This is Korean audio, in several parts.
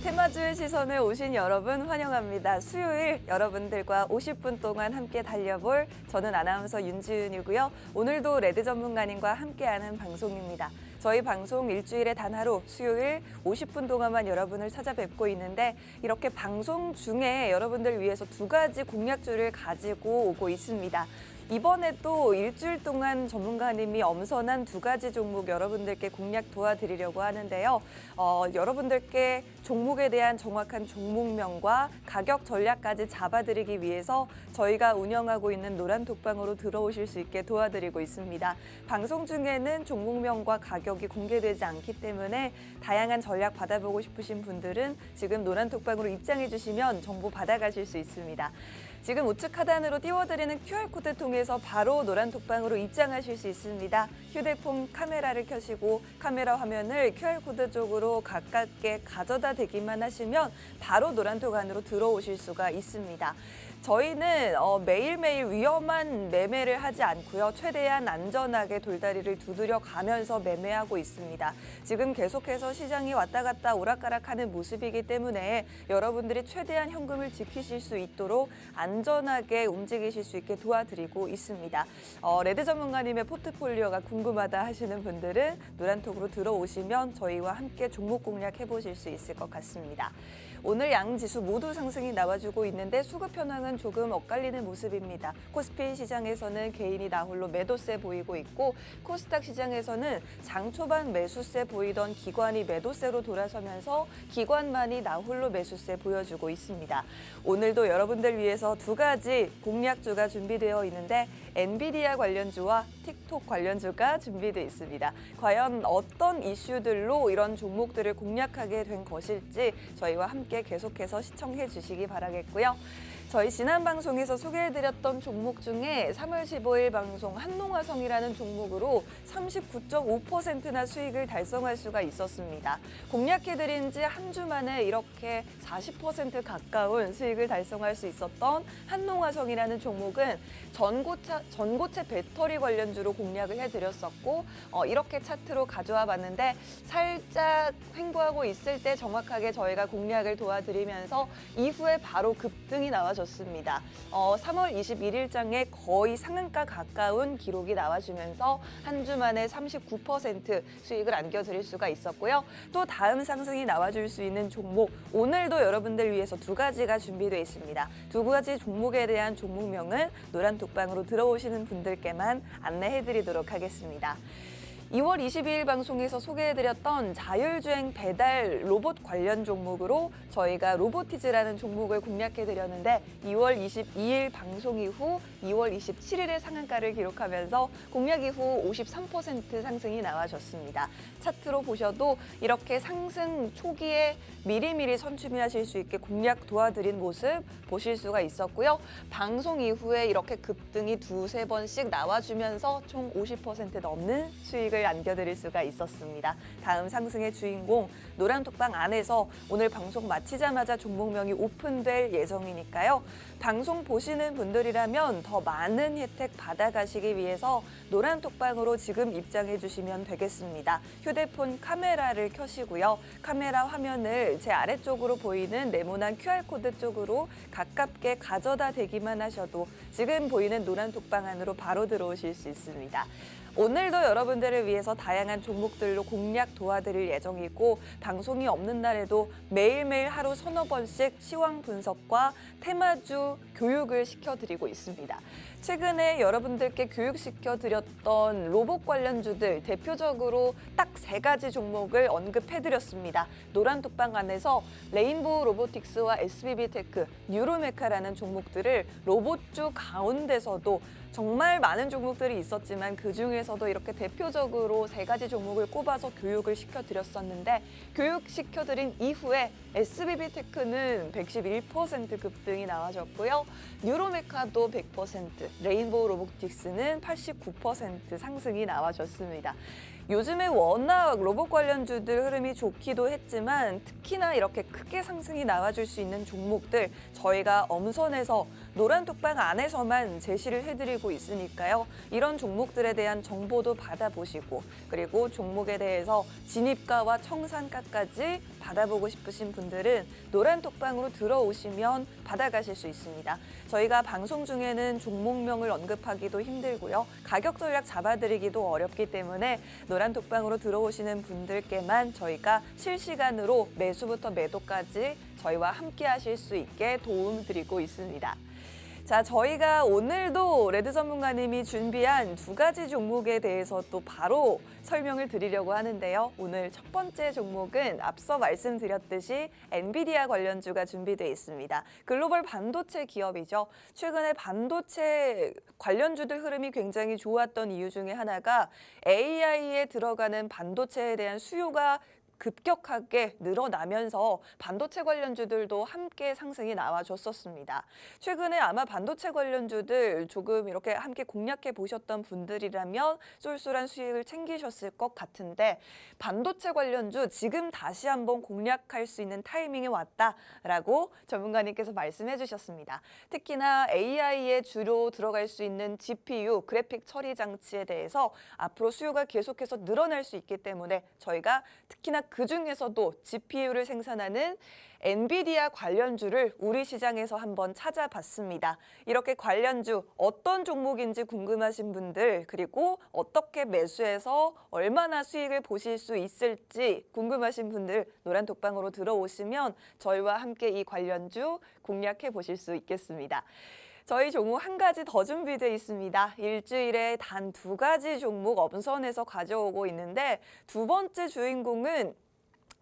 테마주의 시선에 오신 여러분 환영합니다. 수요일 여러분들과 50분 동안 함께 달려볼 저는 아나운서 윤지은이고요. 오늘도 레드 전문가님과 함께하는 방송입니다. 저희 방송 일주일에 단 하루 수요일 50분 동안만 여러분을 찾아뵙고 있는데 이렇게 방송 중에 여러분들 위해서 두 가지 공약주를 가지고 오고 있습니다. 이번에 또 일주일 동안 전문가님이 엄선한 두 가지 종목 여러분들께 공략 도와드리려고 하는데요. 여러분들께 종목에 대한 정확한 종목명과 가격 전략까지 잡아드리기 위해서 저희가 운영하고 있는 노란톡방으로 들어오실 수 있게 도와드리고 있습니다. 방송 중에는 종목명과 가격이 공개되지 않기 때문에 다양한 전략 받아보고 싶으신 분들은 지금 노란톡방으로 입장해 주시면 정보 받아가실 수 있습니다. 지금 우측 하단으로 띄워드리는 QR코드 통해서 바로 노란톡방으로 입장하실 수 있습니다. 휴대폰 카메라를 켜시고 카메라 화면을 QR코드 쪽으로 가깝게 가져다 대기만 하시면 바로 노란톡 안으로 들어오실 수가 있습니다. 저희는 매일매일 위험한 매매를 하지 않고요. 최대한 안전하게 돌다리를 두드려 가면서 매매하고 있습니다. 지금 계속해서 시장이 왔다 갔다 오락가락하는 모습이기 때문에 여러분들이 최대한 현금을 지키실 수 있도록 안전하게 움직이실 수 있게 도와드리고 있습니다. 레드 전문가님의 포트폴리오가 궁금하다 하시는 분들은 노란톡으로 들어오시면 저희와 함께 종목 공략해보실 수 있을 것 같습니다. 오늘 양지수 모두 상승이 나와주고 있는데 수급 현황은 조금 엇갈리는 모습입니다. 코스피 시장에서는 개인이 나홀로 매도세 보이고 있고 코스닥 시장에서는 장 초반 매수세 보이던 기관이 매도세로 돌아서면서 기관만이 나홀로 매수세 보여주고 있습니다. 오늘도 여러분들 위해서 두 가지 공략주가 준비되어 있는데 엔비디아 관련주와 틱톡 관련주가 준비되어 있습니다. 과연 어떤 이슈들로 이런 종목들을 공략하게 된 것일지 저희와 함께 계속해서 시청해 주시기 바라겠고요. 저희 지난 방송에서 소개해드렸던 종목 중에 3월 15일 방송 한농화성이라는 종목으로 39.5%나 수익을 달성할 수가 있었습니다. 공략해드린 지 한 주 만에 이렇게 40% 가까운 수익을 달성할 수 있었던 한농화성이라는 종목은 전고체 배터리 관련주로 공략을 해드렸었고 이렇게 차트로 가져와 봤는데 살짝 횡보하고 있을 때 정확하게 저희가 공략을 도와드리면서 이후에 바로 급등이 나와줬습니다. 3월 21일장에 거의 상한가 가까운 기록이 나와주면서 한 주 만에 39% 수익을 안겨드릴 수가 있었고요. 또 다음 상승이 나와줄 수 있는 종목, 오늘도 여러분들 위해서 두 가지가 준비되어 있습니다. 두 가지 종목에 대한 종목명은 노란톡방으로 들어오시는 분들께만 안내해드리도록 하겠습니다. 2월 22일 방송에서 소개해드렸던 자율주행 배달 로봇 관련 종목으로 저희가 로보티즈라는 종목을 공략해드렸는데 2월 22일 방송 이후 2월 27일에 상한가를 기록하면서 공략 이후 53% 상승이 나와줬습니다. 차트로 보셔도 이렇게 상승 초기에 미리미리 선취하실 수 있게 공략 도와드린 모습 보실 수가 있었고요. 방송 이후에 이렇게 급등이 두세 번씩 나와주면서 총 50% 넘는 수익을 안겨드릴 수가 있었습니다. 다음 상승의 주인공 노란톡방 안에서 오늘 방송 마치자마자 종목명이 오픈될 예정이니까요. 방송 보시는 분들이라면 더 많은 혜택 받아가시기 위해서 노란톡방으로 지금 입장해 주시면 되겠습니다. 휴대폰 카메라를 켜시고요. 카메라 화면을 제 아래쪽으로 보이는 네모난 QR코드 쪽으로 가깝게 가져다 대기만 하셔도 지금 보이는 노란톡방 안으로 바로 들어오실 수 있습니다. 오늘도 여러분들을 위해서 다양한 종목들로 공략 도와드릴 예정이고 방송이 없는 날에도 매일매일 하루 서너 번씩 시황 분석과 테마주 교육을 시켜드리고 있습니다. 최근에 여러분들께 교육시켜드렸던 로봇 관련주들 대표적으로 딱 세 가지 종목을 언급해드렸습니다. 노란톡방 안에서 레인보우 로보틱스와 SBB테크, 뉴로메카라는 종목들을 로봇주 가운데서도 정말 많은 종목들이 있었지만 그중에서도 이렇게 대표적으로 세 가지 종목을 꼽아서 교육을 시켜드렸었는데 교육시켜드린 이후에 SBB테크는 111% 급등이 나와줬고요. 뉴로메카도 100%, 레인보우 로보틱스는 89% 상승이 나와줬습니다. 요즘에 워낙 로봇 관련주들 흐름이 좋기도 했지만 특히나 이렇게 크게 상승이 나와줄 수 있는 종목들 저희가 엄선해서 노란톡방 안에서만 제시를 해드리고 있으니까요. 이런 종목들에 대한 정보도 받아보시고 그리고 종목에 대해서 진입가와 청산가까지 받아보고 싶으신 분들은 노란톡방으로 들어오시면 받아가실 수 있습니다. 저희가 방송 중에는 종목명을 언급하기도 힘들고요. 가격 전략 잡아드리기도 어렵기 때문에 노란톡방으로 들어오시는 분들께만 저희가 실시간으로 매수부터 매도까지 저희와 함께 하실 수 있게 도움드리고 있습니다. 자, 저희가 오늘도 레드 전문가님이 준비한 두 가지 종목에 대해서 또 바로 설명을 드리려고 하는데요. 오늘 첫 번째 종목은 앞서 말씀드렸듯이 엔비디아 관련주가 준비되어 있습니다. 글로벌 반도체 기업이죠. 최근에 반도체 관련주들 흐름이 굉장히 좋았던 이유 중에 하나가 AI에 들어가는 반도체에 대한 수요가 급격하게 늘어나면서 반도체 관련주들도 함께 상승이 나와줬었습니다. 최근에 아마 반도체 관련주들 조금 이렇게 함께 공략해 보셨던 분들이라면 쏠쏠한 수익을 챙기셨을 것 같은데 반도체 관련주 지금 다시 한번 공략할 수 있는 타이밍이 왔다라고 전문가님께서 말씀해 주셨습니다. 특히나 AI에 주로 들어갈 수 있는 GPU, 그래픽 처리 장치에 대해서 앞으로 수요가 계속해서 늘어날 수 있기 때문에 저희가 특히나 그중에서도 GPU를 생산하는 엔비디아 관련주를 우리 시장에서 한번 찾아봤습니다. 이렇게 관련주 어떤 종목인지 궁금하신 분들 그리고 어떻게 매수해서 얼마나 수익을 보실 수 있을지 궁금하신 분들 노란톡방으로 들어오시면 저희와 함께 이 관련주 공략해 보실 수 있겠습니다. 저희 종목 한 가지 더 준비되어 있습니다. 일주일에 단 두 가지 종목 엄선해서 가져오고 있는데 두 번째 주인공은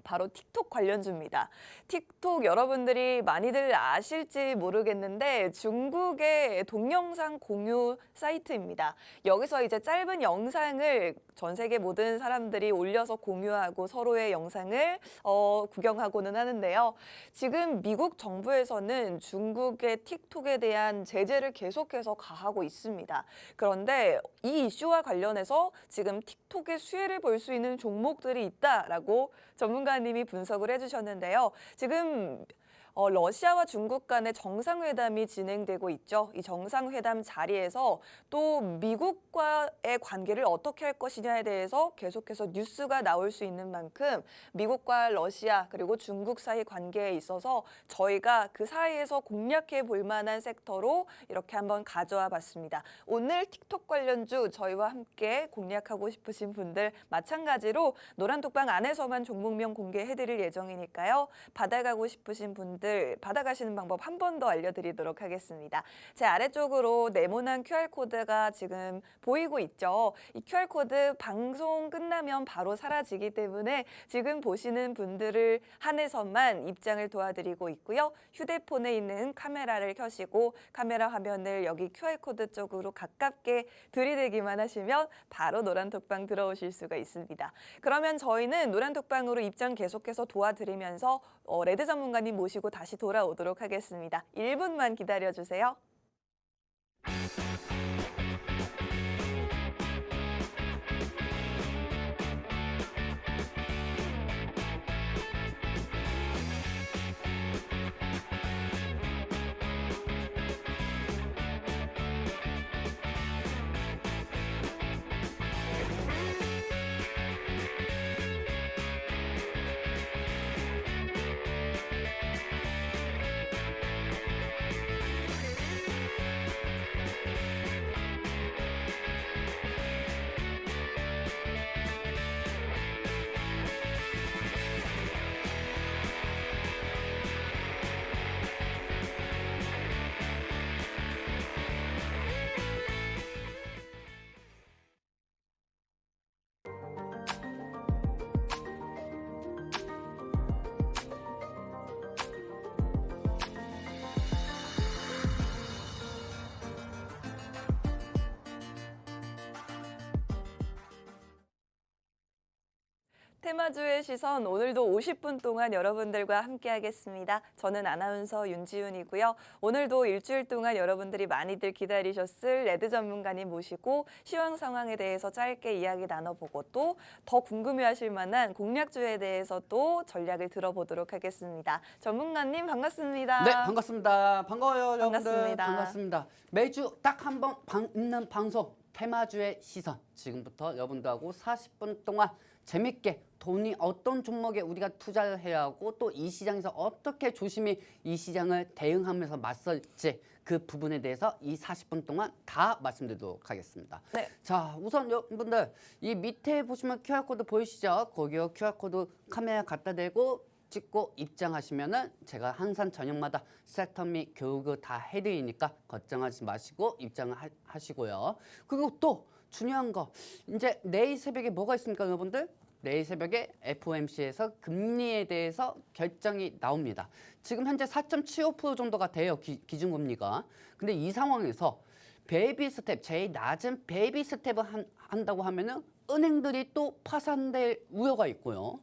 바로 틱톡 관련주입니다. 틱톡 여러분들이 많이들 아실지 모르겠는데 중국의 동영상 공유 사이트입니다. 여기서 이제 짧은 영상을 전 세계 모든 사람들이 올려서 공유하고 서로의 영상을 구경하고는 하는데요. 지금 미국 정부에서는 중국의 틱톡에 대한 제재를 계속해서 가하고 있습니다. 그런데 이 이슈와 관련해서 지금 틱톡의 수혜를 볼 수 있는 종목들이 있다라고 전문가님이 분석을 해주셨는데요. 지금 러시아와 중국 간의 정상회담이 진행되고 있죠. 이 정상회담 자리에서 또 미국과의 관계를 어떻게 할 것이냐에 대해서 계속해서 뉴스가 나올 수 있는 만큼 미국과 러시아 그리고 중국 사이 관계에 있어서 저희가 그 사이에서 공략해 볼 만한 섹터로 이렇게 한번 가져와 봤습니다. 오늘 틱톡 관련주 저희와 함께 공략하고 싶으신 분들 마찬가지로 노란톡방 안에서만 종목명 공개해드릴 예정이니까요. 받아가고 싶으신 분들 받아가시는 방법 한 번 더 알려드리도록 하겠습니다. 제 아래쪽으로 네모난 QR코드가 지금 보이고 있죠. 이 QR코드 방송 끝나면 바로 사라지기 때문에 지금 보시는 분들을 한해서만 입장을 도와드리고 있고요. 휴대폰에 있는 카메라를 켜시고 카메라 화면을 여기 QR코드 쪽으로 가깝게 들이대기만 하시면 바로 노란톡방 들어오실 수가 있습니다. 그러면 저희는 노란톡방으로 입장 계속해서 도와드리면서 레드 전문가님 모시고 다시 돌아오도록 하겠습니다. 1분만 기다려주세요. 테마주의 시선 오늘도 50분 동안 여러분들과 함께하겠습니다. 저는 아나운서 윤지윤이고요. 오늘도 일주일 동안 여러분들이 많이들 기다리셨을 레드 전문가님 모시고 시황 상황에 대해서 짧게 이야기 나눠보고 또 더 궁금해하실 만한 공략주에 대해서 또 전략을 들어보도록 하겠습니다. 전문가님 반갑습니다. 네, 반갑습니다. 반가워요, 여러분들. 반갑습니다. 반갑습니다. 매주 딱 한 번 있는 방송 테마주의 시선. 지금부터 여러분들하고 40분 동안 재밌게 돈이 어떤 종목에 우리가 투자를 해야 하고 또 이 시장에서 어떻게 조심히 이 시장을 대응하면서 맞설지 그 부분에 대해서 이 40분 동안 다 말씀드리도록 하겠습니다. 네. 자, 우선 여러분들 이 밑에 보시면 QR코드 보이시죠? 거기요 QR코드 카메라 갖다 대고 찍고 입장하시면은 제가 항상 저녁마다 세터 및 교육을 다 해드리니까 걱정하지 마시고 입장을 하시고요. 그리고 또 중요한 거 이제 내일 새벽에 뭐가 있습니까, 여러분들? 내일 새벽에 FOMC에서 금리에 대해서 결정이 나옵니다. 지금 현재 4.75% 정도가 돼요, 기준금리가. 근데 이 상황에서 베이비 스텝, 제일 낮은 베이비 스텝을 한다고 하면은 은행들이 또 파산될 우려가 있고요.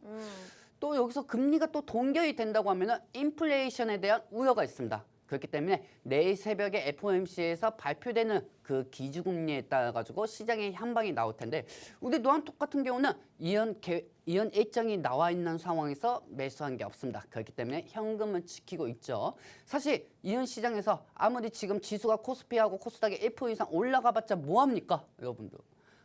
또 여기서 금리가 또 동결이 된다고 하면은 인플레이션에 대한 우려가 있습니다. 그렇기 때문에 내일 새벽에 FOMC에서 발표되는 그 기준금리에 따라 가지고 시장의 향방이 나올 텐데 우리 노안톡 같은 경우는 이연 일정이 나와 있는 상황에서 매수한 게 없습니다. 그렇기 때문에 현금은 지키고 있죠. 사실 이연 시장에서 아무리 지금 지수가 코스피하고 코스닥이 1% 이상 올라가봤자 뭐합니까, 여러분들?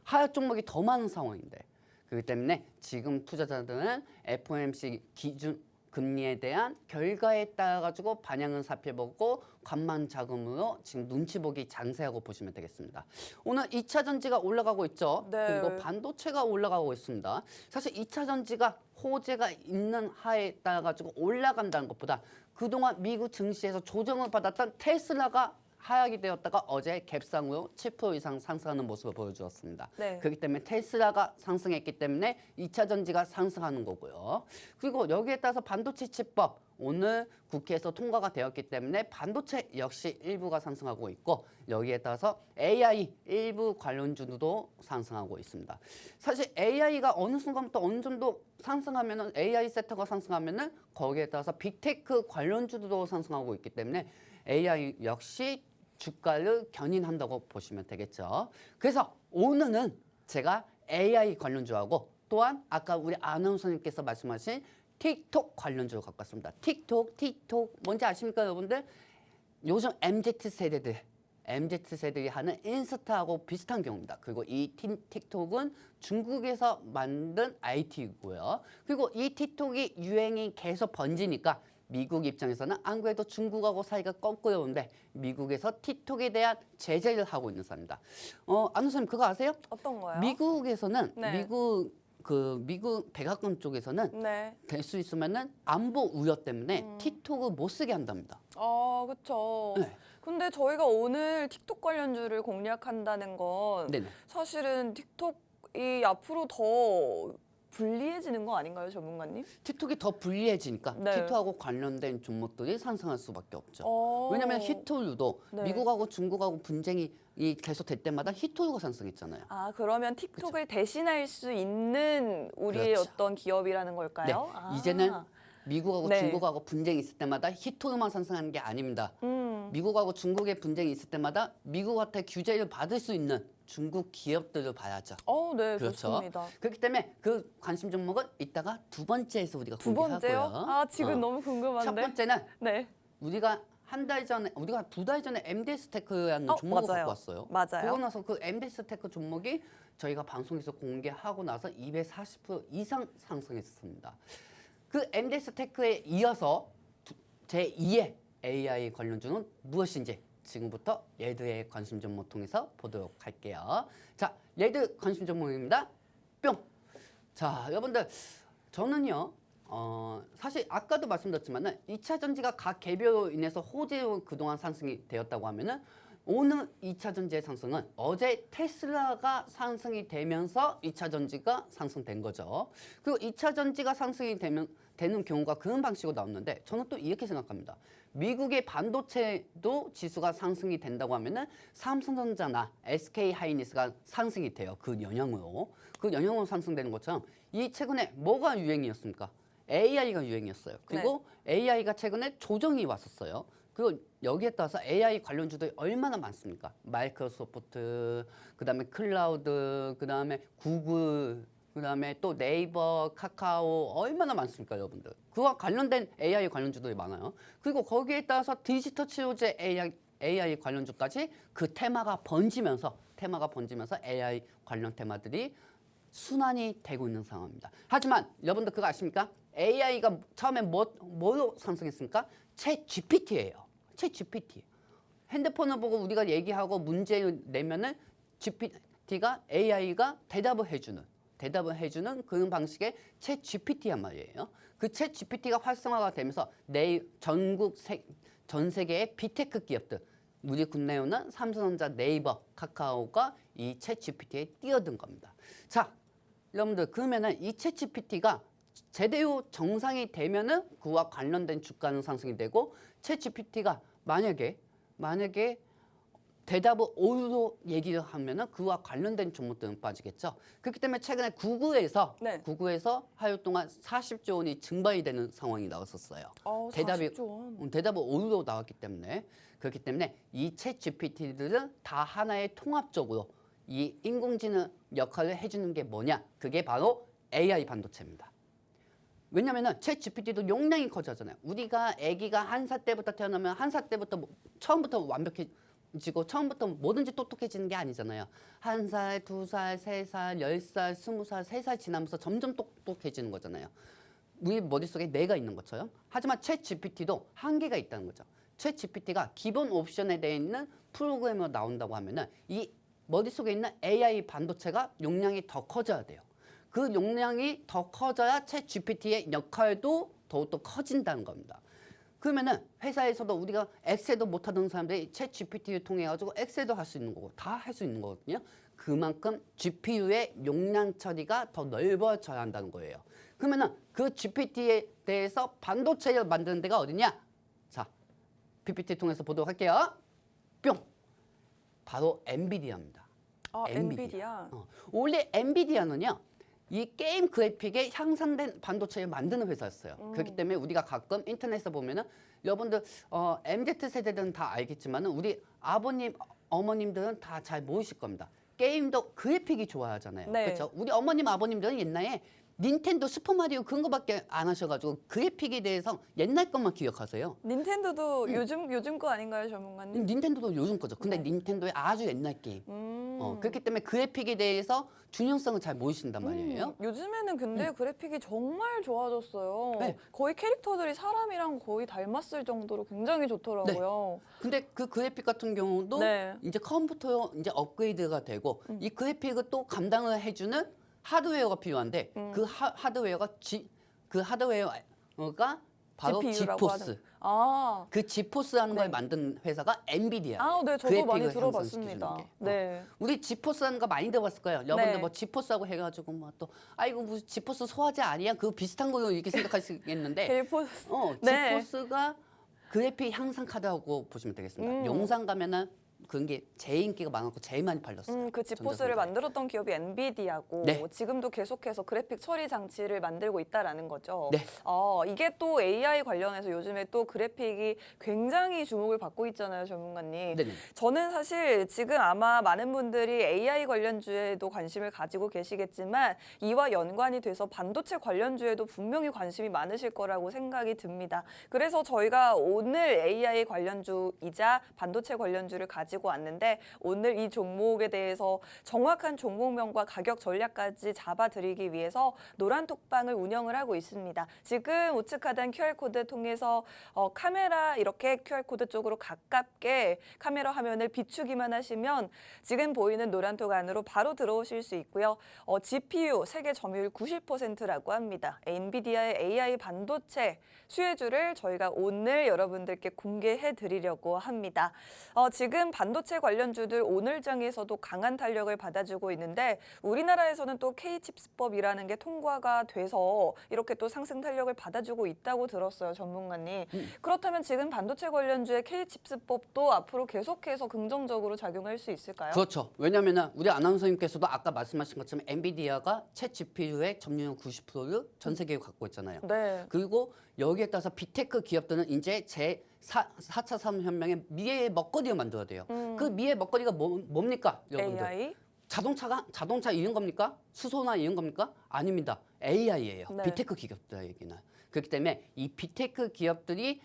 하락 종목이 더 많은 상황인데. 그렇기 때문에 지금 투자자들은 FOMC 기준 금리에 대한 결과에 따라 가지고 반영을 살펴보고 관망 자금으로 지금 눈치 보기 장세하고 보시면 되겠습니다. 오늘 2차 전지가 올라가고 있죠. 네. 그리고 반도체가 올라가고 있습니다. 사실 2차 전지가 호재가 있는 하에 따라 가지고 올라간다는 것보다 그동안 미국 증시에서 조정을 받았던 테슬라가 하락이 되었다가 어제 갭상으로 7% 이상 상승하는 모습을 보여주었습니다. 네. 그렇기 때문에 테슬라가 상승했기 때문에 2차 전지가 상승하는 거고요. 그리고 여기에 따라서 반도체 칩법 오늘 국회에서 통과가 되었기 때문에 반도체 역시 일부가 상승하고 있고 여기에 따라서 AI 일부 관련주도 상승하고 있습니다. 사실 AI가 어느 순간부터 어느 정도 상승하면은 AI 섹터가 상승하면은 거기에 따라서 빅테크 관련주도 상승하고 있기 때문에 AI 역시 주가를 견인한다고 보시면 되겠죠. 그래서 오늘은 제가 AI 관련주하고 또한 아까 우리 아나운서님께서 말씀하신 틱톡 관련주를 갖고 왔습니다. 틱톡 뭔지 아십니까, 여러분들? 요즘 MZ세대들이 하는 인스타하고 비슷한 경우입니다. 그리고 이 틱톡은 중국에서 만든 IT고요. 그리고 이 틱톡이 유행이 계속 번지니까 미국 입장에서는 안 그래도 중국하고 사이가 껄끄러운데 미국에서 틱톡에 대한 제재를 하고 있는 사람입니다. 안우선님 그거 아세요? 어떤 거요? 미국에서는 네. 미국 백악관 쪽에서는 네. 될 수 있으면은 안보 우려 때문에 틱톡을 못 쓰게 한답니다. 그렇죠. 네. 근데 저희가 오늘 틱톡 관련주를 공략한다는 건 네네. 사실은 틱톡이 앞으로 더 불리해지는 거 아닌가요, 전문가님? 틱톡이 더 불리해지니까 네. 틱톡하고 관련된 종목들이 상승할 수밖에 없죠. 어. 왜냐하면 히토류도 네. 미국하고 중국하고 분쟁이 계속 될 때마다 히토류가 상승했잖아요. 그러면 틱톡을 대신할 수 있는 우리의 그렇죠. 어떤 기업이라는 걸까요? 네. 이제는 미국하고 네. 중국하고 분쟁이 있을 때마다 히토류만 상승하는 게 아닙니다. 미국하고 중국의 분쟁이 있을 때마다 미국한테 규제를 받을 수 있는 중국 기업들을 봐야죠. 네, 그렇죠. 좋습니다. 그렇기 때문에 그 관심 종목은 이따가 두 번째에서 우리가 두 번째요? 공개하고요. 지금 너무 궁금한데. 첫 번째는 네. 우리가 우리가 2달 전에 MD스테크라는 종목을 맞아요. 갖고 왔어요. 맞아요. 그러고 나서 그 MD스테크 종목이 저희가 방송에서 공개하고 나서 240% 이상 상승했습니다. 그 MD스테크에 이어서 제2의 AI 관련주는 무엇인지 지금부터 레드의 관심 종목 통해서 보도록 할게요. 자, 레드 관심 종목입니다. 뿅! 자, 여러분들 저는요. 사실 아까도 말씀드렸지만은 2차 전지가 각 개별로 인해서 호재로 그동안 상승이 되었다고 하면은 오늘 2차 전지의 상승은 어제 테슬라가 상승이 되면서 2차 전지가 상승된 거죠. 그리고 2차 전지가 상승이 되는 경우가 그런 방식으로 나왔는데 저는 또 이렇게 생각합니다. 미국의 반도체도 지수가 상승이 된다고 하면은 삼성전자나 SK 하이닉스가 상승이 돼요. 그 영향으로 상승되는 것처럼 이 최근에 뭐가 유행이었습니까? AI가 유행이었어요. 그리고 AI가 최근에 조정이 왔었어요. 그리고 여기에 따라서 AI 관련주들이 얼마나 많습니까? 마이크로소프트, 그다음에 클라우드, 그다음에 구글, 그다음에 또 네이버, 카카오 얼마나 많습니까, 여러분들? 그와 관련된 AI 관련주들이 많아요. 그리고 거기에 따라서 디지털 치료제 AI 관련주까지 그 테마가 번지면서 AI 관련 테마들이 순환이 되고 있는 상황입니다. 하지만 여러분들 그거 아십니까? AI가 처음에 뭐로 상승했습니까? 챗 GPT예요. 챗 GPT. 핸드폰을 보고 우리가 얘기하고 문제 내면은 GPT가 AI가 대답을 해주는 그런 방식의 챗 GPT란 말이에요. 그 챗 GPT가 활성화가 되면서 전 세계의 빅테크 기업들, 우리 국내에는 삼성전자, 네이버, 카카오가 이 챗 GPT에 뛰어든 겁니다. 자, 여러분들 그러면은 이 챗 GPT가 제대로 정상이 되면은 그와 관련된 주가는 상승이 되고 챗 GPT가 만약에 대답을 오류로 얘기를 하면은 그와 관련된 종목들은 빠지겠죠. 그렇기 때문에 최근에 구글에서 하루 동안 40조 원이 증발이 되는 상황이 나왔었어요. 대답을 오류로 나왔기 때문에 그렇기 때문에 이 챗 GPT들은 다 하나의 통합적으로 이 인공지능 역할을 해주는 게 뭐냐? 그게 바로 AI 반도체입니다. 왜냐면은 챗 GPT도 용량이 커지잖아요. 우리가 아기가 1살 때부터 태어나면 1살 때부터 처음부터 완벽해지고 처음부터 뭐든지 똑똑해지는 게 아니잖아요. 1살, 2살, 3살, 10살, 20살, 3살 지나면서 점점 똑똑해지는 거잖아요. 우리 머릿속에 뇌가 있는 것처럼. 하지만 챗 GPT도 한계가 있다는 거죠. 챗 GPT가 기본 옵션에 되어 있는 프로그램으로 나온다고 하면은 이 머릿속에 있는 AI 반도체가 용량이 더 커져야 돼요. 그 용량이 더 커져야 챗 GPT의 역할도 더욱더 커진다는 겁니다. 그러면은 회사에서도 우리가 엑셀도 못하던 사람들이 챗 GPT를 통해 가지고 엑셀도 할 수 있는 거고 다 할 수 있는 거거든요. 그만큼 GPU의 용량 처리가 더 넓어져야 한다는 거예요. 그러면은 그 GPT에 대해서 반도체를 만드는 데가 어디냐? 자, PPT 통해서 보도록 할게요. 뿅! 바로 엔비디아입니다. 엔비디아. 원래 엔비디아는요. 이 게임 그래픽에 향상된 반도체를 만드는 회사였어요. 그렇기 때문에 우리가 가끔 인터넷에서 보면은 여러분들 MZ 세대들은 다 알겠지만은 우리 아버님, 어머님들은 다 잘 모르실 겁니다. 게임도 그래픽이 좋아야 하잖아요. 그렇죠? 우리 어머님, 아버님들은 옛날에 닌텐도 슈퍼마리오 그런 거밖에 안 하셔가지고 그래픽에 대해서 옛날 것만 기억하세요. 닌텐도도 요즘 거 아닌가요, 전문가님? 닌텐도도 요즘 거죠. 근데 닌텐도의 아주 옛날 게임. 그렇기 때문에 그래픽에 대해서 중요성을 잘 모르신단 말이에요. 요즘에는 근데 그래픽이 정말 좋아졌어요. 네. 거의 캐릭터들이 사람이랑 거의 닮았을 정도로 굉장히 좋더라고요. 근데 그 그래픽 같은 경우도 이제 컴퓨터 이제 업그레이드가 되고 이 그래픽을 또 감당을 해주는 하드웨어가 필요한데 그 하드웨어가 바로 지포스. 그 지포스라는 걸 만든 회사가 엔비디아. 네, 저도 많이 들어봤습니다. 우리 지포스라는 거 많이 들어봤을 거예요. 여러분들 뭐 지포스하고 해가지고 뭐 또 아이고 무슨 지포스 소화제 아니야? 그 비슷한 걸로 이렇게 생각하시겠는데. 지포스가 그래픽 향상 카드라고 보시면 되겠습니다. 용산 가면은 그런 게 제일 인기가 많았고 제일 많이 팔렸어요. 그 지포스를 만들었던 기업이 엔비디아고 지금도 계속해서 그래픽 처리 장치를 만들고 있다라는 거죠. 이게 또 AI 관련해서 요즘에 또 그래픽이 굉장히 주목을 받고 있잖아요, 전문가님. 저는 사실 지금 아마 많은 분들이 AI 관련주에도 관심을 가지고 계시겠지만 이와 연관이 돼서 반도체 관련주에도 분명히 관심이 많으실 거라고 생각이 듭니다. 그래서 저희가 오늘 AI 관련주이자 반도체 관련주를 가지고 왔는데 오늘 이 종목에 대해서 정확한 종목명과 가격 전략까지 잡아드리기 위해서 노란톡방을 운영을 하고 있습니다. 지금 우측 하단 QR코드 통해서 카메라 이렇게 QR코드 쪽으로 가깝게 카메라 화면을 비추기만 하시면 지금 보이는 노란톡 안으로 바로 들어오실 수 있고요. GPU 세계 점유율 90%라고 합니다. 엔비디아의 AI 반도체 수혜주를 저희가 오늘 여러분들께 공개해 드리려고 합니다. 지금 반도체 관련주들 오늘장에서도 강한 탄력을 받아주고 있는데 우리나라에서는 또 K칩스법이라는 게 통과가 돼서 이렇게 또 상승 탄력을 받아주고 있다고 들었어요, 전문가님. 그렇다면 지금 반도체 관련주의 K칩스법도 앞으로 계속해서 긍정적으로 작용할 수 있을까요? 그렇죠. 왜냐하면 우리 아나운서님께서도 아까 말씀하신 것처럼 엔비디아가 챗 GPU의 점유율 90%를 전 세계에 갖고 있잖아요. 네. 그리고 여기에 따라서 빅테크 기업들은 이제 제4차 산업혁명의 미래의 먹거리를 만들어야 돼요. 그 미래의 먹거리가 뭡니까, 여러분들? AI? 자동차 이런 겁니까? 수소나 이런 겁니까? 아닙니다. AI예요. 네. 빅테크 기업들 얘기는. 그렇기 때문에 이 빅테크 기업들이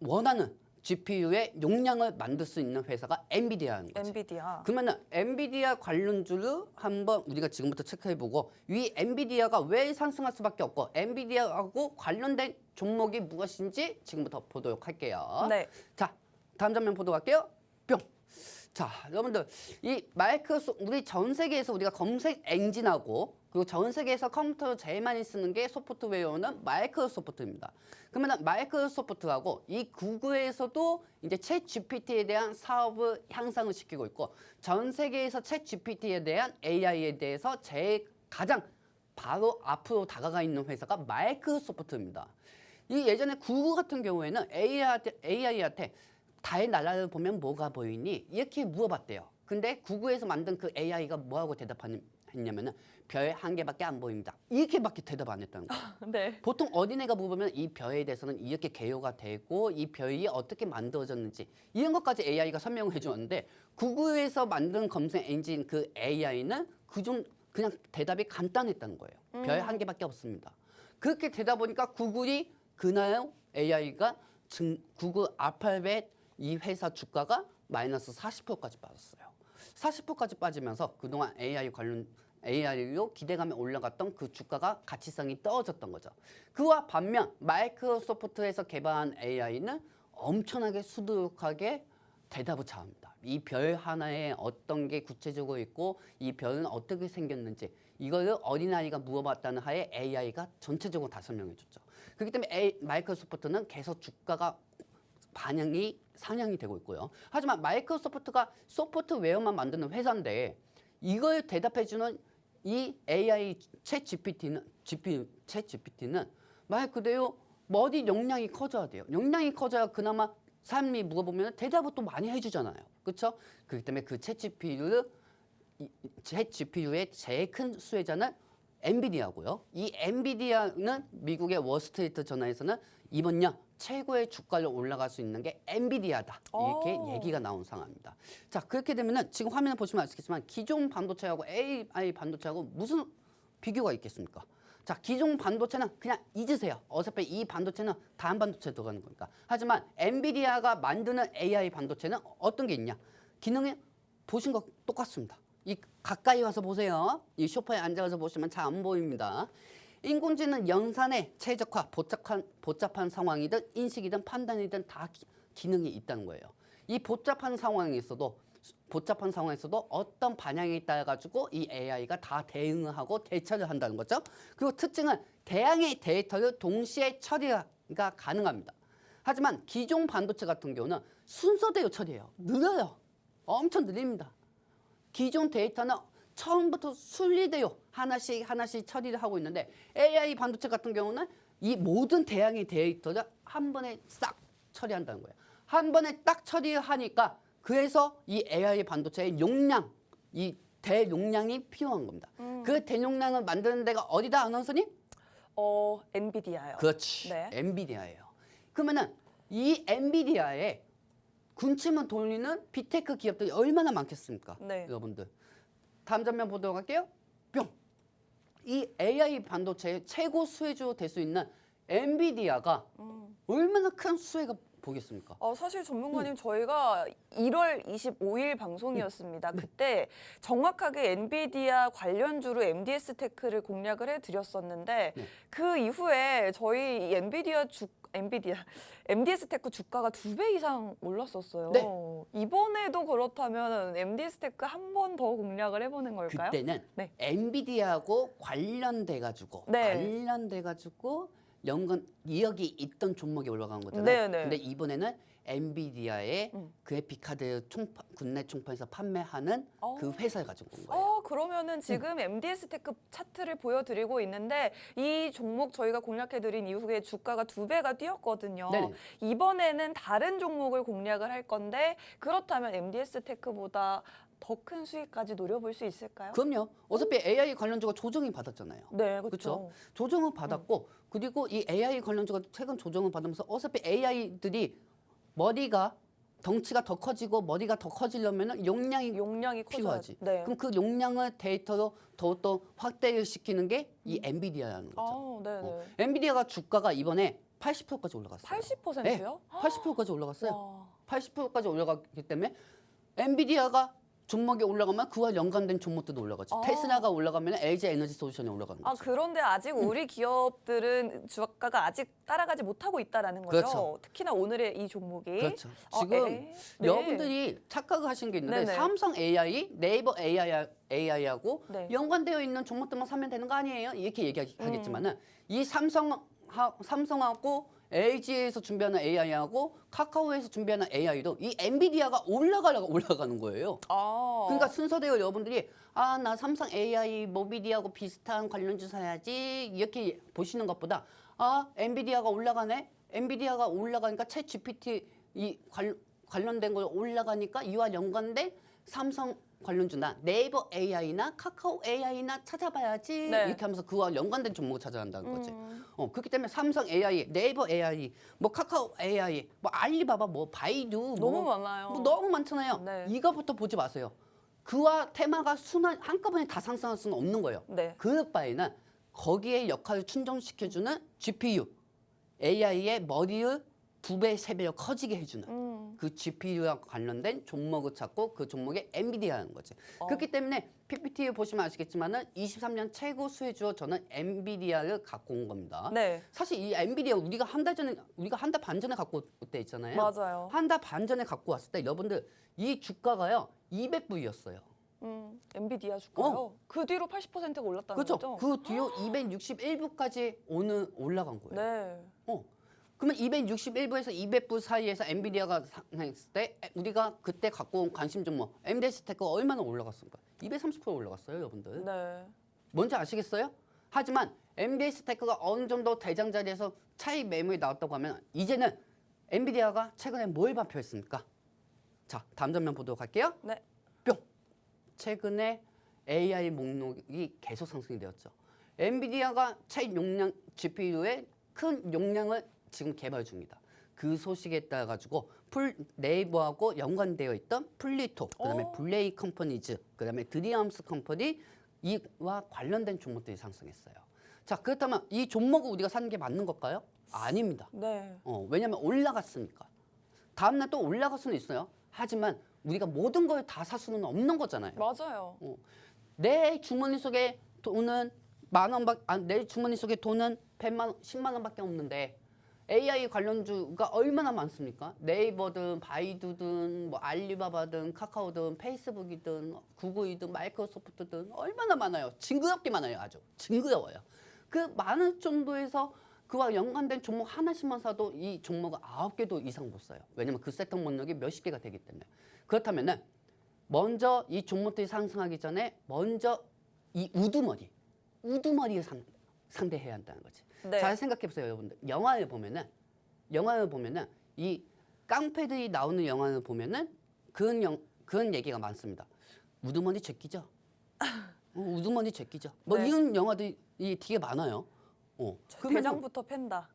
원하는 GPU의 용량을 만들 수 있는 회사가 엔비디아라는 거죠. 엔비디아. 그러면은 엔비디아 관련주를 한번 우리가 지금부터 체크해보고 이 엔비디아가 왜 상승할 수밖에 없고 엔비디아하고 관련된 종목이 무엇인지 지금부터 보도록 할게요. 네. 자, 다음 장면 보도록 할게요. 뿅. 자, 여러분들 이 우리 전 세계에서 우리가 검색 엔진하고 그리고 전 세계에서 컴퓨터를 제일 많이 쓰는 게 소프트웨어는 마이크로소프트입니다. 그러면 마이크로소프트하고 이 구글에서도 이제 챗 GPT에 대한 사업을 향상을 시키고 있고 전 세계에서 챗 GPT에 대한 AI에 대해서 제일 가장 바로 앞으로 다가가 있는 회사가 마이크로소프트입니다. 이 예전에 구글 같은 경우에는 AI한테 달의 나라를 보면 뭐가 보이니? 이렇게 물어봤대요. 근데 구글에서 만든 그 AI가 뭐하고 대답했냐면은 별 한 개밖에 안 보입니다. 이렇게밖에 대답 안 했다는 거예요. 네. 보통 어린애가 물어보면 이 별에 대해서는 이렇게 개요가 되고 이 별이 어떻게 만들어졌는지 이런 것까지 AI가 설명을 해주었는데 구글에서 만든 검색 엔진 그 AI는 그냥 대답이 간단했다는 거예요. 별 한 개밖에 없습니다. 그렇게 되다 보니까 구글이 그날 AI가 구글 알파벳 이 회사 주가가 마이너스 40%까지 빠졌어요. 40%까지 빠지면서 그동안 AI로 기대감이 올라갔던 그 주가가 가치성이 떨어졌던 거죠. 그와 반면 마이크로소프트에서 개발한 AI는 엄청나게 수두룩하게 대답을 잘합니다. 이 별 하나에 어떤 게 구체적으로 있고 이 별은 어떻게 생겼는지 이거를 어린아이가 물어봤다는 하에 AI가 전체적으로 다 설명해 줬죠. 그렇기 때문에 마이크로소프트는 계속 주가가 상향이 되고 있고요. 하지만 마이크로소프트가 소프트웨어만 만드는 회사인데 이걸 대답해주는 이 AI 챗 GPT는 말 그대로 머리 용량이 커져야 돼요. 용량이 커져야 그나마 사람이 물어보면 대답을 또 많이 해주잖아요. 그렇죠? 그렇기 때문에 그 챗 GPU의 제일 큰 수혜자는 엔비디아고요. 이 엔비디아는 미국의 월스트리트 저널에서는 이번년 최고의 주가를 올라갈 수 있는 게 엔비디아다. 이렇게 얘기가 나온 상황입니다. 자, 그렇게 되면은 지금 화면을 보시면 아시겠지만 기존 반도체하고 AI 반도체하고 무슨 비교가 있겠습니까? 자, 기존 반도체는 그냥 잊으세요. 어차피 이 반도체는 다음 반도체에 들어가는 거니까. 하지만 엔비디아가 만드는 AI 반도체는 어떤 게 있냐? 기능이 보신 거 똑같습니다. 이 가까이 와서 보세요. 이 소파에 앉아서 보시면 잘 안 보입니다. 인공지능 연산에 최적화, 복잡한 상황이든 인식이든 판단이든 다 기능이 있다는 거예요. 이 복잡한 상황에서도 어떤 반향에 따라 가지고 이 AI가 다 대응을 하고 대처를 한다는 거죠. 그리고 특징은 다양의 데이터를 동시에 처리가 가능합니다. 하지만 기존 반도체 같은 경우는 순서대로 처리해요. 느려요. 엄청 느립니다. 기존 데이터는 처음부터 순리대로 하나씩 처리를 하고 있는데 AI 반도체 같은 경우는 이 모든 대양의 데이터를 한 번에 싹 처리한다는 거예요. 한 번에 딱 처리를 하니까 그래서 이 AI 반도체의 용량, 이 대용량이 필요한 겁니다. 그 대용량을 만드는 데가 어디다, 아나운서님? 엔비디아요. 그렇지. 네. 엔비디아예요. 그러면은 이 엔비디아에 군침을 돌리는 빅테크 기업들이 얼마나 많겠습니까? 네. 여러분들. 다음 장면 보도록 할게요. 뿅. 이 AI 반도체의 최고 수혜주 될 수 있는 엔비디아가 얼마나 큰 수혜가 보겠습니까? 사실 전문가님 저희가 1월 25일 방송이었습니다. 그때 정확하게 엔비디아 관련주로 MDS-테크를 공략을 해드렸었는데 그 이후에 저희 MDS-테크 주가가 2배 이상 올랐었어요. 네. 이번에도 그렇다면 MDS-테크 한 번 더 공략을 해보는 걸까요? 그때는 네. 엔비디아하고 관련돼가지고 연간 2억이 있던 종목이 올라간 거잖아요. 네네. 근데 이번에는 엔비디아의 그래픽 카드 국내 총판에서 판매하는 그 회사를 가지고 온 거예요. 그러면은 지금 MDS 테크 차트를 보여드리고 있는데 이 종목 저희가 공략해드린 이후에 주가가 2배가 뛰었거든요. 네네. 이번에는 다른 종목을 공략을 할 건데 그렇다면 MDS 테크보다 더 큰 수익까지 노려볼 수 있을까요? 그럼요. 어차피 AI 관련주가 조정이 받았잖아요. 네, 그렇죠? 그렇죠. 조정을 받았고 그리고 이 AI 관련주가 최근 조정을 받으면서 어차피 AI들이 머리가 덩치가 더 커지고 머리가 더 커지려면 용량이 필요하지. 네. 그럼 그 용량을 데이터로 더욱더 확대를 시키는 게 이 엔비디아라는 거죠. 네네. 엔비디아가 주가가 이번에 80%까지 올라갔어요. 80%요? 80%까지 올라갔어요. 와. 80%까지 올라갔기 때문에 엔비디아가 종목이 올라가면 그와 연관된 종목들도 올라가지. 테슬라가 올라가면 LG 에너지 솔루션이 올라가는 거죠. 그런데 아직 우리 기업들은 주가가 아직 따라가지 못하고 있다라는 거죠. 그렇죠. 특히나 오늘의 이 종목이. 그렇죠. 지금 네. 여러분들이 착각을 하신 게 있는데 네네. 삼성 AI, 네이버 AI하고 네. 연관되어 있는 종목들만 사면 되는 거 아니에요? 이렇게 얘기하겠지만은 이 삼성하고 LG에서 준비하는 AI하고 카카오에서 준비하는 AI도 이 엔비디아가 올라가는 거예요. 그러니까 순서대로 여러분들이 나 삼성 AI 모비디하고 비슷한 관련주 사야지 이렇게 보시는 것보다 엔비디아가 올라가네. 엔비디아가 올라가니까 챗 GPT 이 관련된 거 올라가니까 이와 연관된 삼성 관련주나 네이버 AI나 카카오 AI나 찾아봐야지 네. 이렇게 하면서 그와 연관된 종목을 찾아야 한다는 거지. 그렇기 때문에 삼성 AI, 네이버 AI, 뭐 카카오 AI, 뭐 알리바바, 뭐 바이두 너무 많아요. 뭐 너무 많잖아요. 네. 이거부터 보지 마세요. 그와 테마가 한꺼번에 다 상승할 수는 없는 거예요. 네. 그럴 바에는 거기에 역할을 충족시켜주는 GPU, AI의 머리를 2배, 3배로 커지게 해주는 그 GPU와 관련된 종목을 찾고 그 종목의 엔비디아라는 거지. 그렇기 때문에 PPT에 보시면 아시겠지만은 23년 최고 수혜주로 저는 엔비디아를 갖고 온 겁니다. 네. 사실 이 엔비디아 우리가 한 달 반 전에 갖고 올 때 있잖아요. 맞아요. 한 달 반 전에 갖고 왔을 때 여러분들 이 주가가요 200불이었어요. 엔비디아 주가요. 그 뒤로 80%가 올랐다는 그렇죠. 거죠? 그 뒤로 261불까지 오늘 올라간 거예요. 네. 그러면 261불에서 200불 사이에서 엔비디아가 상승했을 때 우리가 그때 갖고 온 관심 종목 MDS 테크가 얼마나 올라갔습니까? 230% 올라갔어요, 여러분들. 네. 뭔지 아시겠어요? 하지만 MDS 테크가 어느 정도 대장 자리에서 차익 매물이 나왔다고 하면 이제는 엔비디아가 최근에 뭘 발표했습니까? 자, 다음 장면 보도록 할게요. 네. 뿅. 최근에 AI 목록이 계속 상승이 되었죠. 엔비디아가 차익 용량 GPU의 큰 용량을 지금 개발 중이다. 그 소식에 따라 가지고 네이버하고 연관되어 있던 플리토, 그다음에 블레이 컴퍼니즈, 그다음에 드리암스 컴퍼니 이와 관련된 종목들이 상승했어요. 자, 그렇다면 이 종목을 우리가 사는 게 맞는 걸까요? 아닙니다. 네. 왜냐하면 올라갔으니까. 다음날 또 올라갈 수는 있어요. 하지만 우리가 모든 걸 다 살 수는 없는 거잖아요. 맞아요. 내 주머니 속에 돈은 내 주머니 속에 돈은 100만 원, 10만 원밖에 없는데 AI 관련주가 얼마나 많습니까? 네이버든 바이두든 뭐 알리바바든 카카오든 페이스북이든 구글이든 마이크로소프트든 얼마나 많아요. 징그럽게 많아요. 아주 징그러워요. 그 많은 정도에서 그와 연관된 종목 하나씩만 사도 이 종목을 9개도 이상 못 사요. 왜냐면 그 세터 목록이 몇십 개가 되기 때문에. 그렇다면은 먼저 이 종목들이 상승하기 전에 먼저 이 우두머리를 상대해야 한다는 거지. 네. 잘 생각해 보세요, 여러분들. 영화를 보면은 이 깡패들이 나오는 영화를 보면은 그런 얘기가 많습니다. 우두머리 제끼죠. 우두머리 제끼죠. 뭐 네. 이런 영화들이 되게 많아요. 그러면은 대장부터 팬다.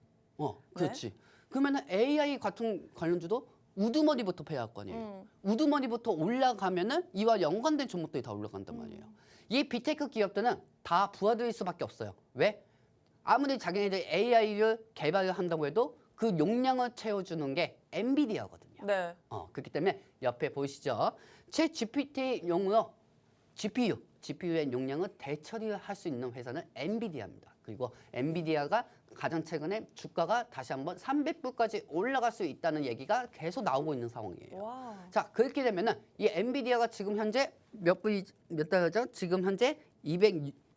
그렇지. 그러면은 AI 같은 관련주도 우두머리부터 패야 할 거 아니에요. 우두머리부터 올라가면은 이와 연관된 종목들이 다 올라간단 말이에요. 이 빅테크 기업들은 다 부하들일 수밖에 없어요. 왜? 아무리 자기네들이 AI를 개발을 한다고 해도 그 용량을 채워주는 게 엔비디아거든요. 네. 그렇기 때문에 옆에 보이시죠? 챗 GPT용으로 GPU의 용량을 대처리를 할 수 있는 회사는 엔비디아입니다. 그리고 엔비디아가 가장 최근에 주가가 다시 한번 300불까지 올라갈 수 있다는 얘기가 계속 나오고 있는 상황이에요. 와. 자, 그렇게 되면은 이 엔비디아가 지금 현재 몇 달러죠? 지금 현재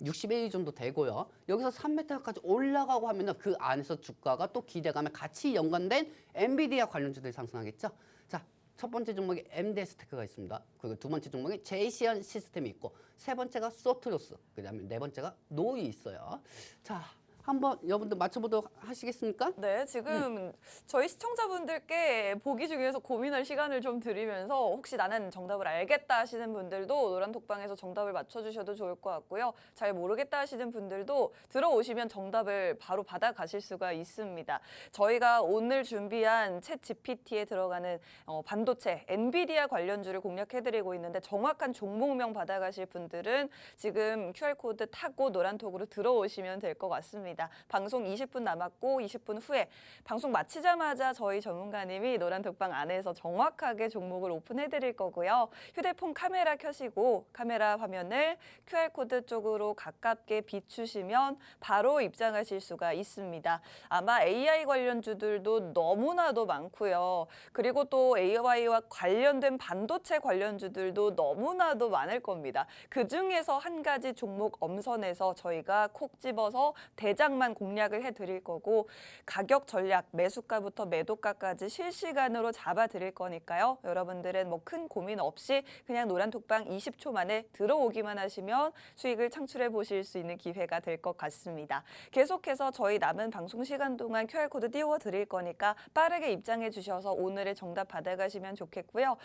61 정도 되고요. 여기서 3m까지 올라가고 하면은 그 안에서 주가가 또 기대감에 같이 연관된 엔비디아 관련주들이 상승하겠죠. 자, 첫 번째 종목이 MD스테크가 있습니다. 그리고 두 번째 종목이 제이시언 시스템이 있고 세 번째가 소트로스, 그다음에 네 번째가 노이 있어요. 자, 한번 여러분들 맞춰보도록 하시겠습니까? 네, 지금 저희 시청자분들께 보기 중에서 고민할 시간을 좀 드리면서 혹시 나는 정답을 알겠다 하시는 분들도 노란톡방에서 정답을 맞춰주셔도 좋을 것 같고요. 잘 모르겠다 하시는 분들도 들어오시면 정답을 바로 받아가실 수가 있습니다. 저희가 오늘 준비한 챗 GPT에 들어가는 반도체, 엔비디아 관련주를 공략해드리고 있는데 정확한 종목명 받아가실 분들은 지금 QR코드 타고 노란톡으로 들어오시면 될 것 같습니다. 방송 20분 남았고 20분 후에 방송 마치자마자 저희 전문가님이 노란톡방 안에서 정확하게 종목을 오픈해드릴 거고요. 휴대폰 카메라 켜시고 카메라 화면을 QR코드 쪽으로 가깝게 비추시면 바로 입장하실 수가 있습니다. 아마 AI 관련주들도 너무나도 많고요. 그리고 또 AI와 관련된 반도체 관련주들도 너무나도 많을 겁니다. 그중에서 한 가지 종목 엄선해서 저희가 콕 집어서 대장만 공략을 해드릴 거고 가격 전략, 매수가부터 매도가까지 실시간으로 잡아드릴 거니까요. 여러분들은 뭐 큰 고민 없이 그냥 노란톡방 20초 만에 들어오기만 하시면 수익을 창출해 보실 수 있는 기회가 될 것 같습니다. 계속해서 저희 남은 방송 시간 동안 QR코드 띄워드릴 거니까 빠르게 입장해 주셔서 오늘의 정답 받아가시면 좋겠고요.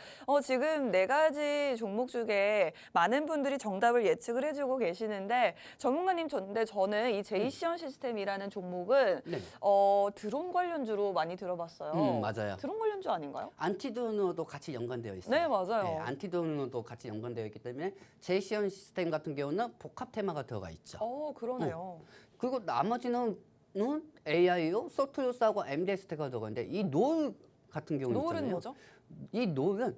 지금 네 가지 종목 중에 많은 분들이 정답을 예측을 해주고 계시는데 전문가님 근데 저는 이 제이시언 시스템이라는 종목은 네. 드론 관련주로 많이 들어봤어요. 맞아요. 드론 관련주 아닌가요? 안티드론도 같이 연관되어 있어요. 네, 맞아요. 네, 안티드론도 같이 연관되어 있기 때문에 제이시언 시스템 같은 경우는 복합 테마가 들어가 있죠. 그러네요. 그리고 나머지는 AI요, 소트로스하고 MD스테크가 들어가는데 이 노을 같은 경우 노을은 있잖아요. 뭐죠? 이 노을은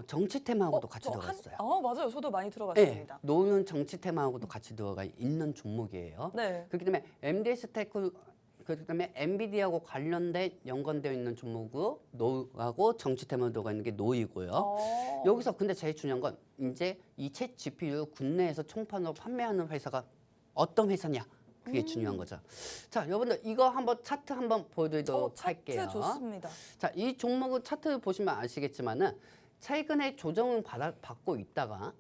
정치 테마하고도 같이 들어가 있어요. 맞아요. 저도 많이 네, 들어봤습니다. 노을은 정치 테마하고도 같이 들어가 있는 종목이에요. 네. 그렇기 때문에 MD스테크 그다음에 엔비디아하고 관련된 연관되어 있는 종목으로 노하고 정치 테마 들어가 있는 게 노이고요. 여기서 근데 제일 중요한 건 이제 이 챗 GPU 국내에서 총판으로 판매하는 회사가 어떤 회사냐 그게 중요한 거죠. 자, 여러분들 이거 한번 차트 한번 보여드리도록 차트 할게요. 좋습니다. 자, 이 종목은 차트를 보시면 아시겠지만은 최근에 조정을 받고 있다가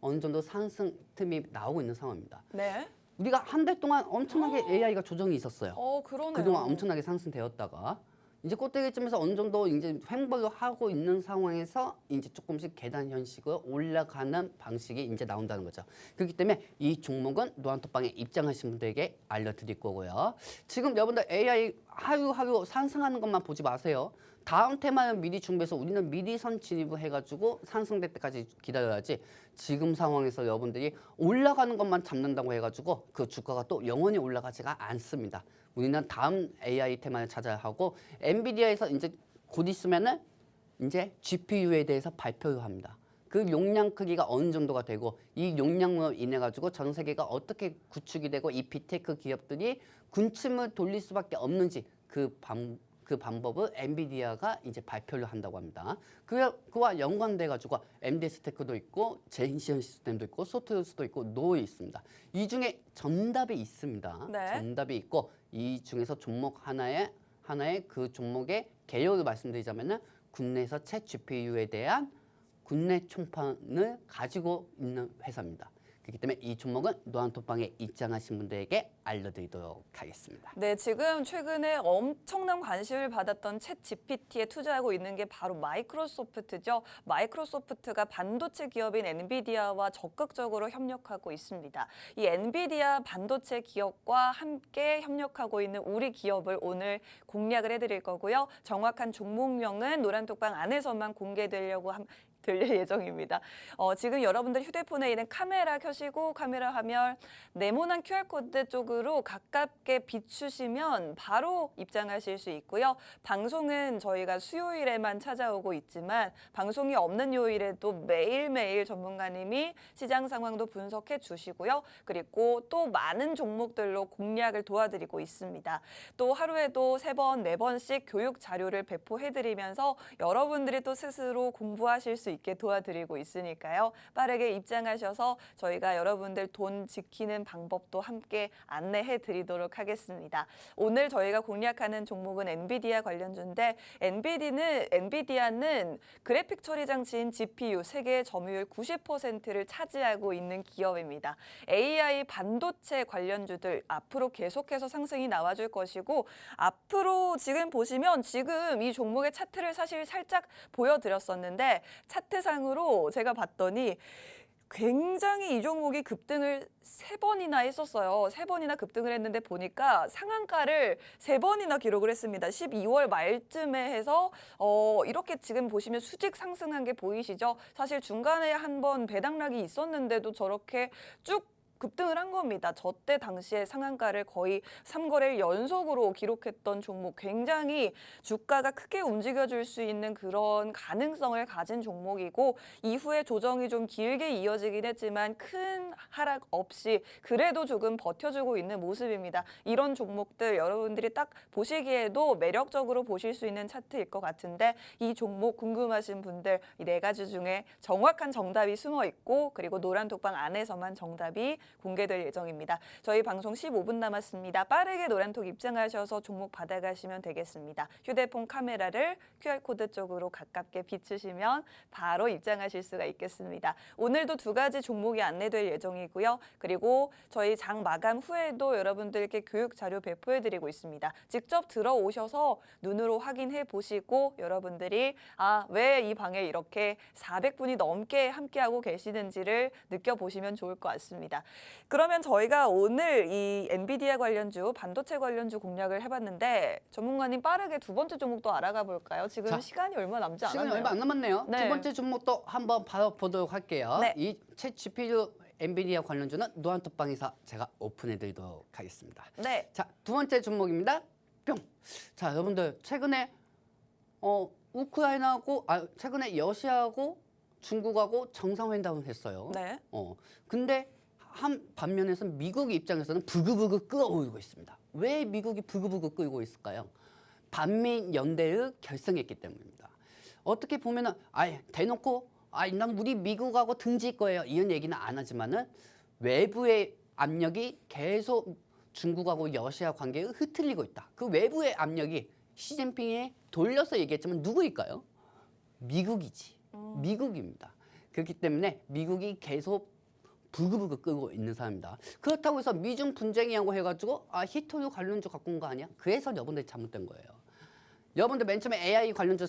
어느 정도 상승 틈이 나오고 있는 상황입니다. 네. 우리가 한 달 동안 엄청나게 AI가 조정이 있었어요. 그러네요. 그동안 엄청나게 상승되었다가 이제 꼭대기쯤에서 어느 정도 이제 횡보를 하고 있는 상황에서 이제 조금씩 계단 형식으로 올라가는 방식이 이제 나온다는 거죠. 그렇기 때문에 이 종목은 노란톡방에 입장하신 분들에게 알려드릴 거고요. 지금 여러분들 AI 하루하루 상승하는 것만 보지 마세요. 다음 테마는 미리 준비해서 우리는 미리 선 진입을 해가지고 상승될 때까지 기다려야지 지금 상황에서 여러분들이 올라가는 것만 잡는다고 해가지고 그 주가가 또 영원히 올라가지가 않습니다. 우리는 다음 AI 테마를 찾아야 하고 엔비디아에서 이제 곧 있으면은 이제 GPU에 대해서 발표를 합니다. 그 용량 크기가 어느 정도가 되고 이 용량으로 인해 가지고 전 세계가 어떻게 구축이 되고 이 빅테크 기업들이 군침을 돌릴 수밖에 없는지 그 방법을 엔비디아가 이제 발표를 한다고 합니다. 그와 연관돼 가지고 MD스테크도 있고 제이시언 시스템도 있고 소트로스도 있고 노이 있습니다. 이 중에 정답이 있습니다. 네. 정답이 있고 이 중에서 종목 하나의 그 종목의 개요를 말씀드리자면은 국내에서 챗 GPU에 대한 국내 총판을 가지고 있는 회사입니다. 그렇기 때문에 이 종목은 노란톡방에 입장하신 분들에게 알려드리도록 하겠습니다. 네, 지금 최근에 엄청난 관심을 받았던 챗 GPT에 투자하고 있는 게 바로 마이크로소프트죠. 마이크로소프트가 반도체 기업인 엔비디아와 적극적으로 협력하고 있습니다. 이 엔비디아 반도체 기업과 함께 협력하고 있는 우리 기업을 오늘 공략을 해드릴 거고요. 정확한 종목명은 노란톡방 안에서만 공개되려고 될 예정입니다. 지금 여러분들 휴대폰에 있는 카메라 켜시고 카메라 화면 네모난 QR코드 쪽으로 가깝게 비추시면 바로 입장하실 수 있고요. 방송은 저희가 수요일에만 찾아오고 있지만 방송이 없는 요일에도 매일매일 전문가님이 시장 상황도 분석해 주시고요. 그리고 또 많은 종목들로 공략을 도와드리고 있습니다. 또 하루에도 3번, 4번씩 교육 자료를 배포해드리면서 여러분들이 또 스스로 공부하실 수 있게 도와드리고 있으니까요. 빠르게 입장하셔서 저희가 여러분들 돈 지키는 방법도 함께 안내해 드리도록 하겠습니다. 오늘 저희가 공략하는 종목은 엔비디아 관련주인데 엔비디아는 그래픽 처리 장치인 GPU 세계 점유율 90%를 차지하고 있는 기업입니다. AI 반도체 관련주들 앞으로 계속해서 상승이 나와줄 것이고 앞으로 지금 보시면 지금 이 종목의 차트를 사실 살짝 보여드렸었는데 차트상으로 제가 봤더니 굉장히 이 종목이 급등을 3번이나 했었어요. 3번이나 급등을 했는데 보니까 상한가를 3번이나 기록을 했습니다. 12월 말쯤에 해서 이렇게 지금 보시면 수직 상승한 게 보이시죠? 사실 중간에 한번 배당락이 있었는데도 저렇게 쭉 급등을 한 겁니다. 저 때 당시에 상한가를 거의 3거래일 연속으로 기록했던 종목, 굉장히 주가가 크게 움직여줄 수 있는 그런 가능성을 가진 종목이고 이후에 조정이 좀 길게 이어지긴 했지만 큰 하락 없이 그래도 조금 버텨주고 있는 모습입니다. 이런 종목들 여러분들이 딱 보시기에도 매력적으로 보실 수 있는 차트일 것 같은데 이 종목 궁금하신 분들 이 4가지 중에 정확한 정답이 숨어 있고 그리고 노란 톡방 안에서만 정답이 공개될 예정입니다. 저희 방송 15분 남았습니다. 빠르게 노란톡 입장하셔서 종목 받아가시면 되겠습니다. 휴대폰 카메라를 QR코드 쪽으로 가깝게 비추시면 바로 입장하실 수가 있겠습니다. 오늘도 2가지 종목이 안내될 예정이고요. 그리고 저희 장 마감 후에도 여러분들께 교육 자료 배포해드리고 있습니다. 직접 들어오셔서 눈으로 확인해 보시고 여러분들이 왜 이 방에 이렇게 400분이 넘게 함께하고 계시는지를 느껴보시면 좋을 것 같습니다. 그러면 저희가 오늘 이 엔비디아 관련주, 반도체 관련주 공략을 해봤는데 전문가님 빠르게 2번째 종목도 알아가 볼까요? 지금 시간이 얼마 남지 않았나요? 시간이 얼마 안 남았네요. 네. 2번째 종목도 한번 봐보도록 할게요. 네. 이 챗 GPU 엔비디아 관련주는 노란톡방에서 제가 오픈해드리도록 하겠습니다. 네. 자, 2번째 종목입니다. 뿅. 자, 여러분들 최근에 우크라이나하고 최근에 러시아하고 중국하고 정상회담을 했어요. 네. 근데 한 반면에서 미국 입장에서는 부글부글 끓어오르고 있습니다. 왜 미국이 부글부글 끓고 있을까요? 반미 연대를 결성했기 때문입니다. 어떻게 보면은 대놓고 난 우리 미국하고 등질 거예요 이런 얘기는 안 하지만은 외부의 압력이 계속 중국하고 러시아 관계를 흐트리고 있다. 그 외부의 압력이 시진핑이 돌려서 얘기했지만 누구일까요? 미국이지. 미국입니다. 그렇기 때문에 미국이 계속 부글부글 끓고 있는 사람입니다. 그렇다고 해서 미중 분쟁이라고 해가지고 히토류 관련주 갖고 온 거 아니야? 그래서 여러분들이 잘못된 거예요. 여러분들 맨 처음에 AI 관련주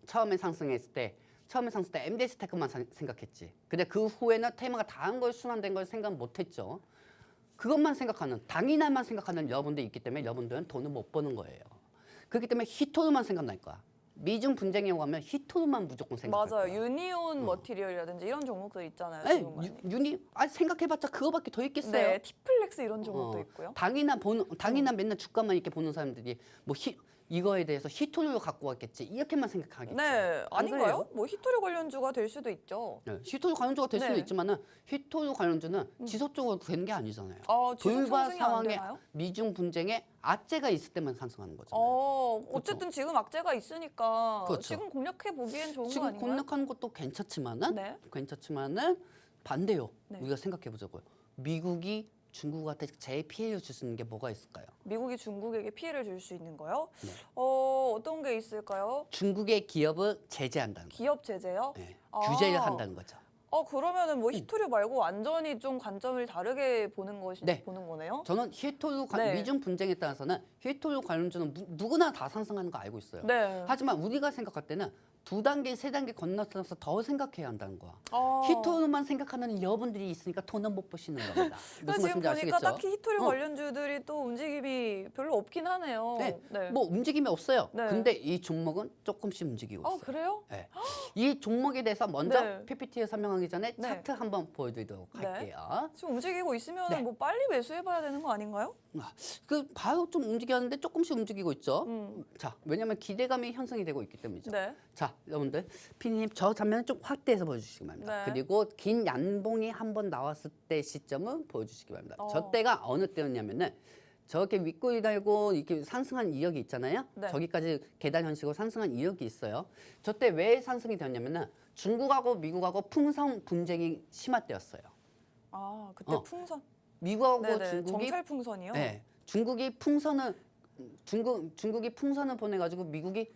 처음에 상승했을 때 MDS 테크만 생각했지. 근데 그 후에는 테마가 다른 걸 순환된 걸 생각 못했죠. 그것만 생각하는 당이나만 생각하는 여러분들이 있기 때문에 여러분들은 돈을 못 버는 거예요. 그렇기 때문에 히토류만 생각날 거야. 미중 분쟁이라고 하면 히토류만 무조건 생각할 거야. 맞아요. 유니온 머티리얼이라든지 이런 종목들 있잖아요. 네, 생각해봤자 그거밖에 더 있겠어요. 네, 티플렉스 이런 종목도 있고요. 당이나 맨날 주가만 이렇게 보는 사람들이 이거에 대해서 히토류를 갖고 왔겠지 이렇게만 생각하겠죠. 네, 아닌가요? 그래요? 히토류 관련주가 될 수도 있죠. 네, 히토류 관련주가 될 수도 네. 있지만은 히토류 관련주는 지속적으로 되는 게 아니잖아요. 지속 돌발 상승이 안 상황에 되나요? 미중 분쟁에 악재가 있을 때만 상승하는 거잖아요. 어쨌든 지금 악재가 있으니까 그렇죠. 지금 공략해 보기엔 좋은 거 지금 아닌가요? 공략하는 것도 괜찮지만은 네. 반대요. 네. 우리가 생각해 보자고요. 미국이 중국한테 제일 피해를 줄 수 있는 게 뭐가 있을까요? 미국이 중국에게 피해를 줄 수 있는 거요? 네. 어떤 게 있을까요? 중국의 기업을 제재한다는 거. 기업 제재요? 네, 규제를 한다는 거죠. 그러면은 뭐 히토류 말고 완전히 좀 관점을 다르게 보는 거네요? 저는 히토류 네. 미중 분쟁에 따라서는 히토류 관련주는 누구나 다 상승하는 거 알고 있어요. 네. 하지만 우리가 생각할 때는 2단계, 3단계 건너서 더 생각해야 한다는 거야. 아. 히토류만 생각하는 여러분들이 있으니까 돈은 못 버시는 겁니다. 무슨 지금 말씀인지 보니까 아시겠죠? 딱히 히토류 관련주들이 또 움직임이 별로 없긴 하네요. 네, 뭐 움직임이 없어요. 네. 근데 이 종목은 조금씩 움직이고 있어요. 그래요? 네. 이 종목에 대해서 먼저 네. PPT에 설명하기 전에 네. 차트 한번 보여드리도록 네. 할게요. 지금 움직이고 있으면 네. 뭐 빨리 매수해봐야 되는 거 아닌가요? 바로 좀 움직였는데 조금씩 움직이고 있죠. 음. 자, 왜냐하면 기대감이 형성이 되고 있기 때문이죠. 네. 자, 여러분들 피디님 저 장면을 좀 확대해서 보여주시기 바랍니다. 네. 그리고 긴 양봉이 한번 나왔을 때 시점은 보여주시기 바랍니다. 어. 저 때가 어느 때였냐면은 저렇게 윗골이 달고 이렇게 상승한 이력이 있잖아요. 네. 저기까지 계단 형식으로 상승한 이력이 있어요. 저때 왜 상승이 되었냐면은 중국하고 미국하고 풍선 분쟁이 심할 때였어요. 아, 그때 어. 풍선. 미국하고 네네. 중국이 정찰 풍선이요. 네, 중국이 풍선을 보내가지고 미국이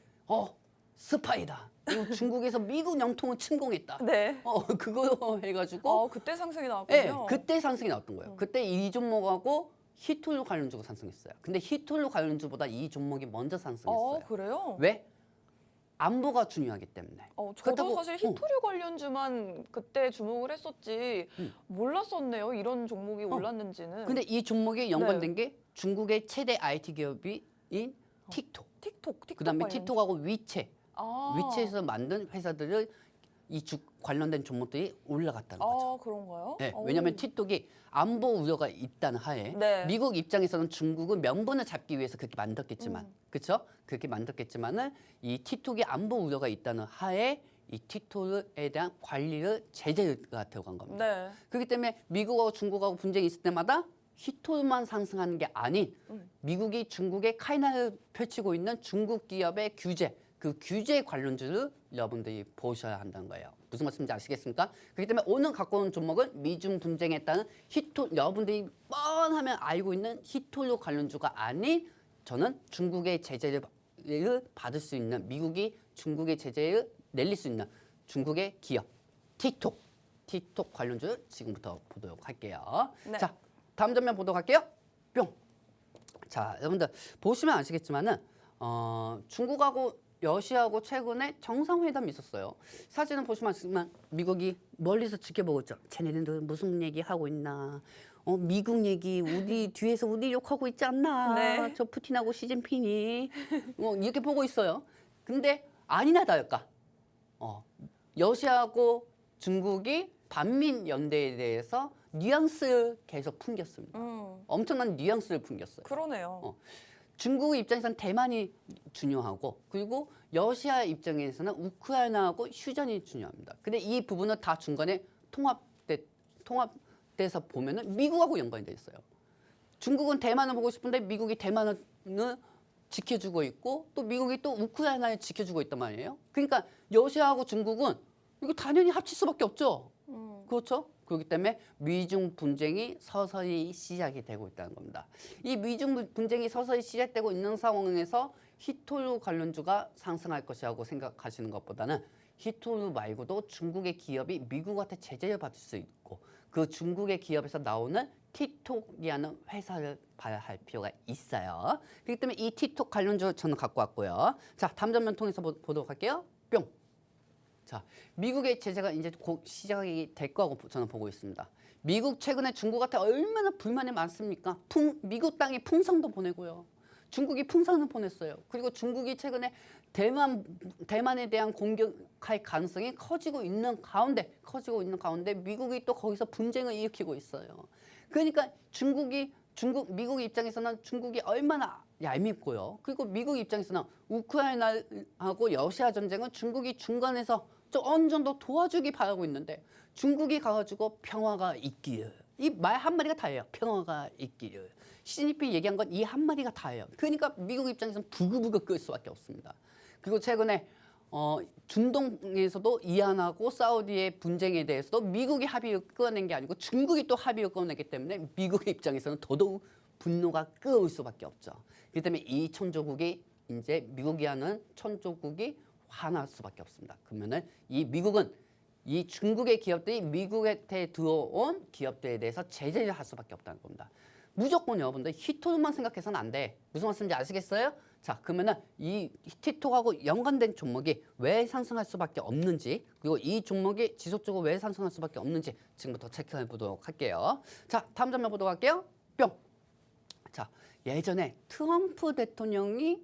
스파이다. 이거 중국에서 미국 영통을 침공했다. 네. 그거 해가지고 그때 상승이 네, 나왔군요. 그때 상승이 나왔던 거예요. 그때 이 종목하고 히토류 관련주가 상승했어요. 근데 히토류 관련주보다 이 종목이 먼저 상승했어요. 그래요? 왜? 안보가 중요하기 때문에. 저도 그렇다고- 사실 히토류 관련주만 그때 주목을 했었지 몰랐었네요. 이런 종목이 올랐는지는. 근데 이 종목에 연관된 게 중국의 최대 IT 기업인 틱톡. 틱톡 그다음에 관련주. 틱톡하고 위챗. 아. 위챗에서 만든 회사들을 이 관련된 종목들이 올라갔다는 거죠. 그런가요? 네, 오. 왜냐하면 틱톡이 안보 우려가 있다는 하에 네. 미국 입장에서는 중국은 명분을 잡기 위해서 그렇게 만들었겠지만, 그렇죠? 그렇게 만들었겠지만은 이 틱톡이 안보 우려가 있다는 하에 이 틱톡에 대한 관리를 제재가 들어간 겁니다. 네. 그렇기 때문에 미국하고 중국하고 분쟁이 있을 때마다 히토만 상승하는 게 아닌 미국이 중국에 카이나를 펼치고 있는 중국 기업의 규제, 그 규제 관련주를 여러분들이 보셔야 한다는 거예요. 무슨 말씀인지 아시겠습니까? 그렇기 때문에 오늘 갖고 온 종목은 미중 분쟁에 따른 여러분들이 뻔하면 알고 있는 히토류 관련주가 아닌 저는 중국의 제재를 받을 수 있는 미국이 중국의 제재를 내릴 수 있는 중국의 기업 틱톡 관련주 지금부터 보도록 할게요. 네. 자, 다음 장면 보도록 할게요. 뿅. 자, 여러분들 보시면 아시겠지만은 중국하고 러시아하고 최근에 정상회담이 있었어요. 사진을 보시면 아시지만 미국이 멀리서 지켜보고 있죠. 쟤네들 무슨 얘기 하고 있나? 미국 얘기 우리 뒤에서 우리 욕하고 있지 않나? 네. 저 푸틴하고 시진핑이 이렇게 보고 있어요. 근데 아니나 다를까? 러시아하고 중국이 반민 연대에 대해서 뉘앙스를 계속 풍겼습니다. 엄청난 뉘앙스를 풍겼어요. 그러네요. 중국 입장에서는 대만이 중요하고 그리고 러시아 입장에서는 우크라이나하고 휴전이 중요합니다. 근데 이 부분은 다 중간에 통합돼서 보면은 미국하고 연관이 돼 있어요. 중국은 대만을 보고 싶은데 미국이 대만을 지켜주고 있고 또 미국이 또 우크라이나를 지켜주고 있단 말이에요. 그러니까 러시아하고 중국은 이거 당연히 합칠 수밖에 없죠. 그렇죠? 그렇기 때문에 미중 분쟁이 서서히 시작이 되고 있다는 겁니다. 이 미중 분쟁이 서서히 시작되고 있는 상황에서 히토류 관련주가 상승할 것이라고 생각하시는 것보다는 히토류 말고도 중국의 기업이 미국한테 제재를 받을 수 있고 그 중국의 기업에서 나오는 틱톡이라는 회사를 봐야 할 필요가 있어요. 그렇기 때문에 이 틱톡 관련주 저는 갖고 왔고요. 자, 다음 장면 통해서 보도록 할게요. 뿅. 자, 미국의 제재가 이제 곧 시작이 될 거라고 저는 보고 있습니다. 미국 최근에 중국한테 얼마나 불만이 많습니까? 미국 땅에 풍선도 보내고요. 중국이 풍선을 보냈어요. 그리고 중국이 최근에 대만에 대한 공격할 가능성이 커지고 있는 가운데 미국이 또 거기서 분쟁을 일으키고 있어요. 그러니까 미국 입장에서는 중국이 얼마나 얄밉고요. 그리고 미국 입장에서는 우크라이나하고 러시아 전쟁은 중국이 중간에서 좀 어느 정도 도와주기 바라고 있는데 중국이 가가지고 평화가 있기를 이 말 한마디가 다예요. 평화가 있기를 시진핑이 얘기한 건 이 한마디가 다예요. 그러니까 미국 입장에서는 부글부글 끓을 수밖에 없습니다. 그리고 최근에 중동에서도 이란하고 사우디의 분쟁에 대해서도 미국이 합의를 끌어낸 게 아니고 중국이 또 합의를 끌어냈기 때문에 미국의 입장에서는 더더욱 분노가 끓어올 수밖에 없죠. 그렇기 때문에 이 천조국이 이제 미국이 하는 천조국이 화날 수밖에 없습니다. 그러면은 이 미국은 이 중국의 기업들이 미국한테 들어온 기업들에 대해서 제재를 할 수밖에 없다는 겁니다. 무조건 여러분들 히토만 생각해서는 안 돼. 무슨 말씀인지 아시겠어요? 자, 그러면은 이 틱톡하고 연관된 종목이 왜 상승할 수밖에 없는지 그리고 이 종목이 지속적으로 왜 상승할 수밖에 없는지 지금부터 체크해 보도록 할게요. 자, 다음 장면 보도록 할게요. 뿅. 자, 예전에 트럼프 대통령이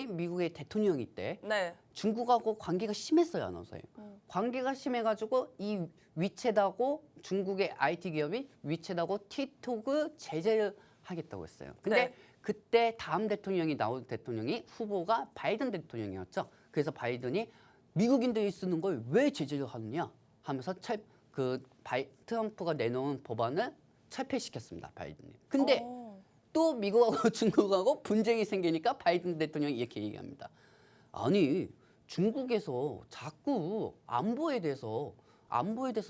미국의 대통령이 때 네. 중국하고 관계가 심했어요, 아나운서님. 관계가 심해가지고 이 위챗하고 중국의 IT 기업이 위챗하고 틱톡을 제재를 하겠다고 했어요. 근데 네. 그때 다음 나온 대통령이 후보가 바이든 대통령이었죠. 그래서 바이든이 미국인들이 쓰는 걸 왜 제재를 하느냐 하면서 트럼프가 내놓은 법안을 철폐시켰습니다. 바이든이. 근데 어. 또 미국하고 중국하고 분쟁이 생기니까 바이든 대통령이 이렇게 얘기합니다. 아니 중국에서 자꾸 안보에 대해서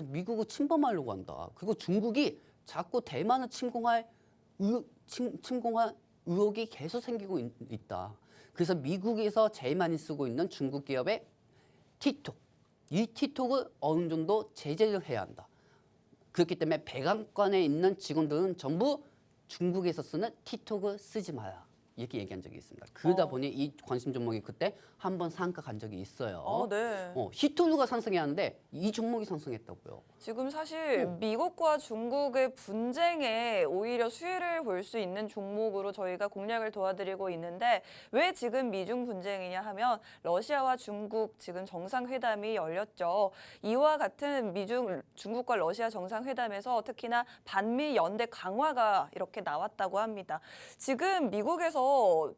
미국을 침범하려고 한다. 그리고 중국이 자꾸 대만을 침공할 의혹이 계속 생기고 있다. 그래서 미국에서 제일 많이 쓰고 있는 중국 기업의 틱톡, 이 틱톡을 어느 정도 제재를 해야 한다. 그렇기 때문에 백악관에 있는 직원들은 전부 중국에서 쓰는 틱톡을 쓰지 마라. 이렇게 얘기한 적이 있습니다. 그러다 보니 이 관심 종목이 그때 한번 상가 간 적이 있어요. 네. 히토류가 상승했는데 이 종목이 상승했다고요. 지금 사실 미국과 중국의 분쟁에 오히려 수혜를 볼 수 있는 종목으로 저희가 공략을 도와드리고 있는데 왜 지금 미중 분쟁이냐 하면 러시아와 중국 지금 정상회담이 열렸죠. 이와 같은 중국과 러시아 정상회담에서 특히나 반미 연대 강화가 이렇게 나왔다고 합니다. 지금 미국에서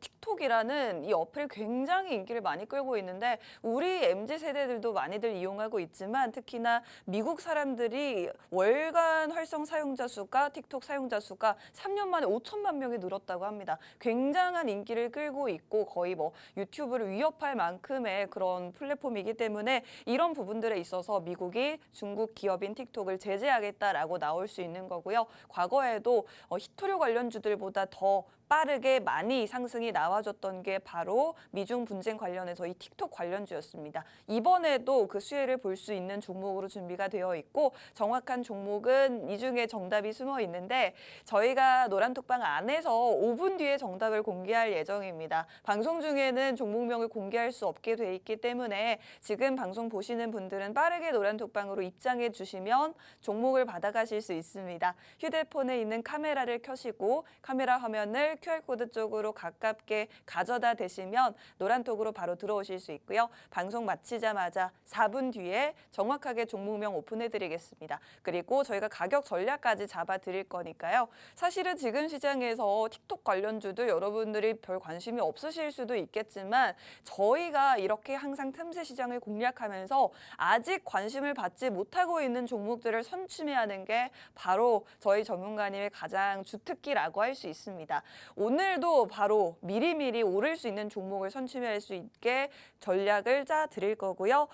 틱톡이라는 이 어플이 굉장히 인기를 많이 끌고 있는데 우리 MZ세대들도 많이들 이용하고 있지만 특히나 미국 사람들이 월간 활성 사용자 수가 틱톡 사용자 수가 3년 만에 5천만 명이 늘었다고 합니다. 굉장한 인기를 끌고 있고 거의 뭐 유튜브를 위협할 만큼의 그런 플랫폼이기 때문에 이런 부분들에 있어서 미국이 중국 기업인 틱톡을 제재하겠다라고 나올 수 있는 거고요. 과거에도 히토류 관련주들보다 더 빠르게 많이 상승이 나와줬던 게 바로 미중 분쟁 관련해서 이 틱톡 관련주였습니다. 이번에도 그 수혜를 볼 수 있는 종목으로 준비가 되어 있고 정확한 종목은 이 중에 정답이 숨어 있는데 저희가 노란톡방 안에서 5분 뒤에 정답을 공개할 예정입니다. 방송 중에는 종목명을 공개할 수 없게 돼 있기 때문에 지금 방송 보시는 분들은 빠르게 노란톡방으로 입장해 주시면 종목을 받아가실 수 있습니다. 휴대폰에 있는 카메라를 켜시고 카메라 화면을 QR코드 쪽으로 가깝게 가져다 대시면 노란톡으로 바로 들어오실 수 있고요. 방송 마치자마자 4분 뒤에 정확하게 종목명 오픈해드리겠습니다. 그리고 저희가 가격 전략까지 잡아드릴 거니까요. 사실은 지금 시장에서 틱톡 관련주도 여러분들이 별 관심이 없으실 수도 있겠지만 저희가 이렇게 항상 틈새 시장을 공략하면서 아직 관심을 받지 못하고 있는 종목들을 선취매하는 게 바로 저희 전문가님의 가장 주특기라고 할 수 있습니다. 오늘도 바로 미리미리 오를 수 있는 종목을 선취할 수 있게 전략을 짜 드릴 거고요.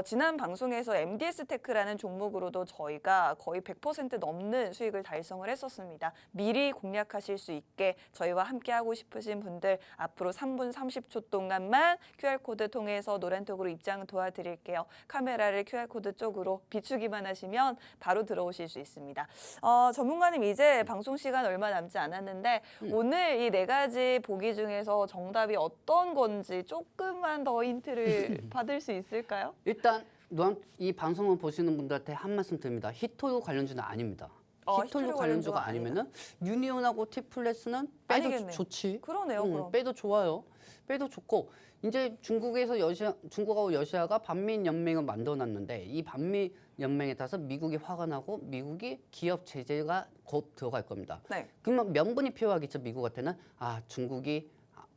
지난 방송에서 MDS테크라는 종목으로도 저희가 거의 100% 넘는 수익을 달성을 했었습니다. 미리 공략하실 수 있게 저희와 함께 하고 싶으신 분들 앞으로 3분 30초 동안만 QR코드 통해서 노란톡으로 입장 도와드릴게요. 카메라를 QR코드 쪽으로 비추기만 하시면 바로 들어오실 수 있습니다. 전문가님 이제 방송 시간 얼마 남지 않았는데 오늘 이 네 가지 보기 중에서 정답이 어떤 건지 조금만 더 힌트를 받을 수 있을까요? 일단 이 방송을 보시는 분들한테 한 말씀 드립니다. 히토류 관련주는 아닙니다. 히토류 관련주가 아니면은 유니온하고 티플레스는 빼도 아니겠네요. 좋지. 그러네요. 그럼. 빼도 좋아요. 빼도 좋고 이제 중국하고 러시아가 반미 연맹을 만들어놨는데 이 반미 연맹에 따라서 미국이 화가 나고 미국이 기업 제재가 곧 들어갈 겁니다. 네. 그러면 명분이 필요하겠죠. 미국한테는 중국이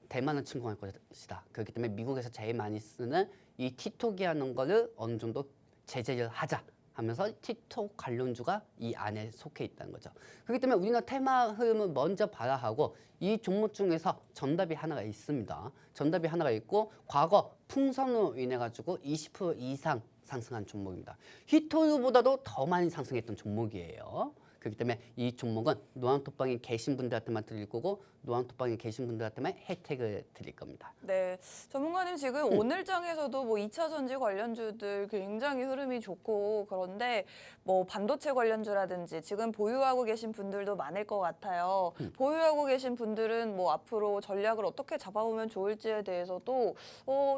대만을 침공할 것이다. 그렇기 때문에 미국에서 제일 많이 쓰는 이 틱톡이라는 거를 어느 정도 제재를 하자 하면서 틱톡 관련주가 이 안에 속해 있다는 거죠. 그렇기 때문에 우리는 테마 흐름을 먼저 봐야 하고 이 종목 중에서 정답이 하나가 있습니다. 정답이 하나가 있고 과거 풍선으로 인해 가지고 20% 이상 상승한 종목입니다. 히토류보다도 더 많이 상승했던 종목이에요. 그렇기 때문에 이 종목은 노란톡방에 계신 분들한테만 드릴 거고 노란톡방에 계신 분들한테만 혜택을 드릴 겁니다. 네, 전문가님 지금 오늘 장에서도 뭐 2차 전지 관련주들 굉장히 흐름이 좋고 그런데 뭐 반도체 관련주라든지 지금 보유하고 계신 분들도 많을 것 같아요. 보유하고 계신 분들은 뭐 앞으로 전략을 어떻게 잡아보면 좋을지에 대해서도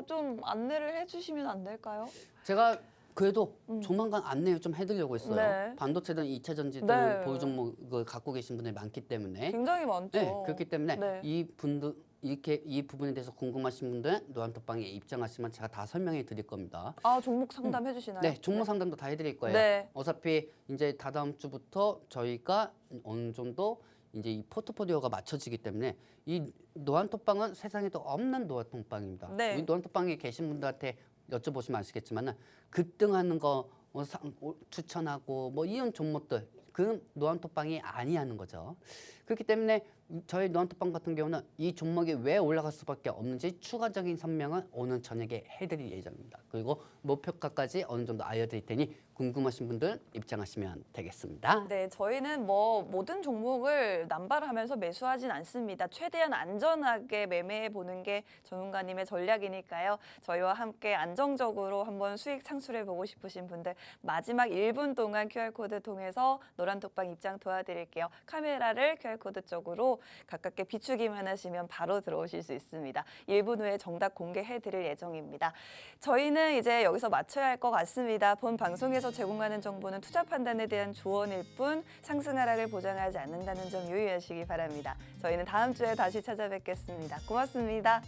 좀 안내를 해주시면 안 될까요? 제가 그래도 조만간 안내를 좀 해드리려고 했어요. 네. 반도체든 2차 전지든 네. 보유 종목을 갖고 계신 분들이 많기 때문에 굉장히 많죠. 네, 그렇기 때문에 네. 이 부분에 대해서 궁금하신 분들은 노란톡방에 입장하시면 제가 다 설명해 드릴 겁니다. 종목 상담 해주시나요? 네, 종목 상담도 다 해드릴 거예요. 네. 어차피 이제 다다음 주부터 저희가 어느 정도 이제 이 포트폴리오가 맞춰지기 때문에 이 노란톡방은 세상에도 없는 노란톡방입니다. 네. 우리 노란톡방에 계신 분들한테 여쭤보시면 아시겠지만은 급등하는 거 추천하고 뭐 이런 종목들 그 노안톡방이 아니하는 거죠. 그렇기 때문에 저희 노안톡방 같은 경우는 이 종목이 왜 올라갈 수밖에 없는지 추가적인 설명은 오늘 저녁에 해드릴 예정입니다. 그리고 목표가까지 어느 정도 알려드릴 테니 궁금하신 분들 입장하시면 되겠습니다. 네, 저희는 뭐 모든 종목을 남발하면서 매수하진 않습니다. 최대한 안전하게 매매해 보는 게 전문가님의 전략이니까요. 저희와 함께 안정적으로 한번 수익 창출해 보고 싶으신 분들 마지막 1분 동안 QR코드 통해서 노란톡방 입장 도와드릴게요. 카메라를 QR코드 쪽으로 가깝게 비추기만 하시면 바로 들어오실 수 있습니다. 1분 후에 정답 공개해 드릴 예정입니다. 저희는 이제 여기서 마쳐야 할 것 같습니다. 본 방송에서 제공하는 정보는 투자 판단에 대한 조언일 뿐 상승 하락을 보장하지 않는다는 점 유의하시기 바랍니다. 저희는 다음 주에 다시 찾아뵙겠습니다. 고맙습니다.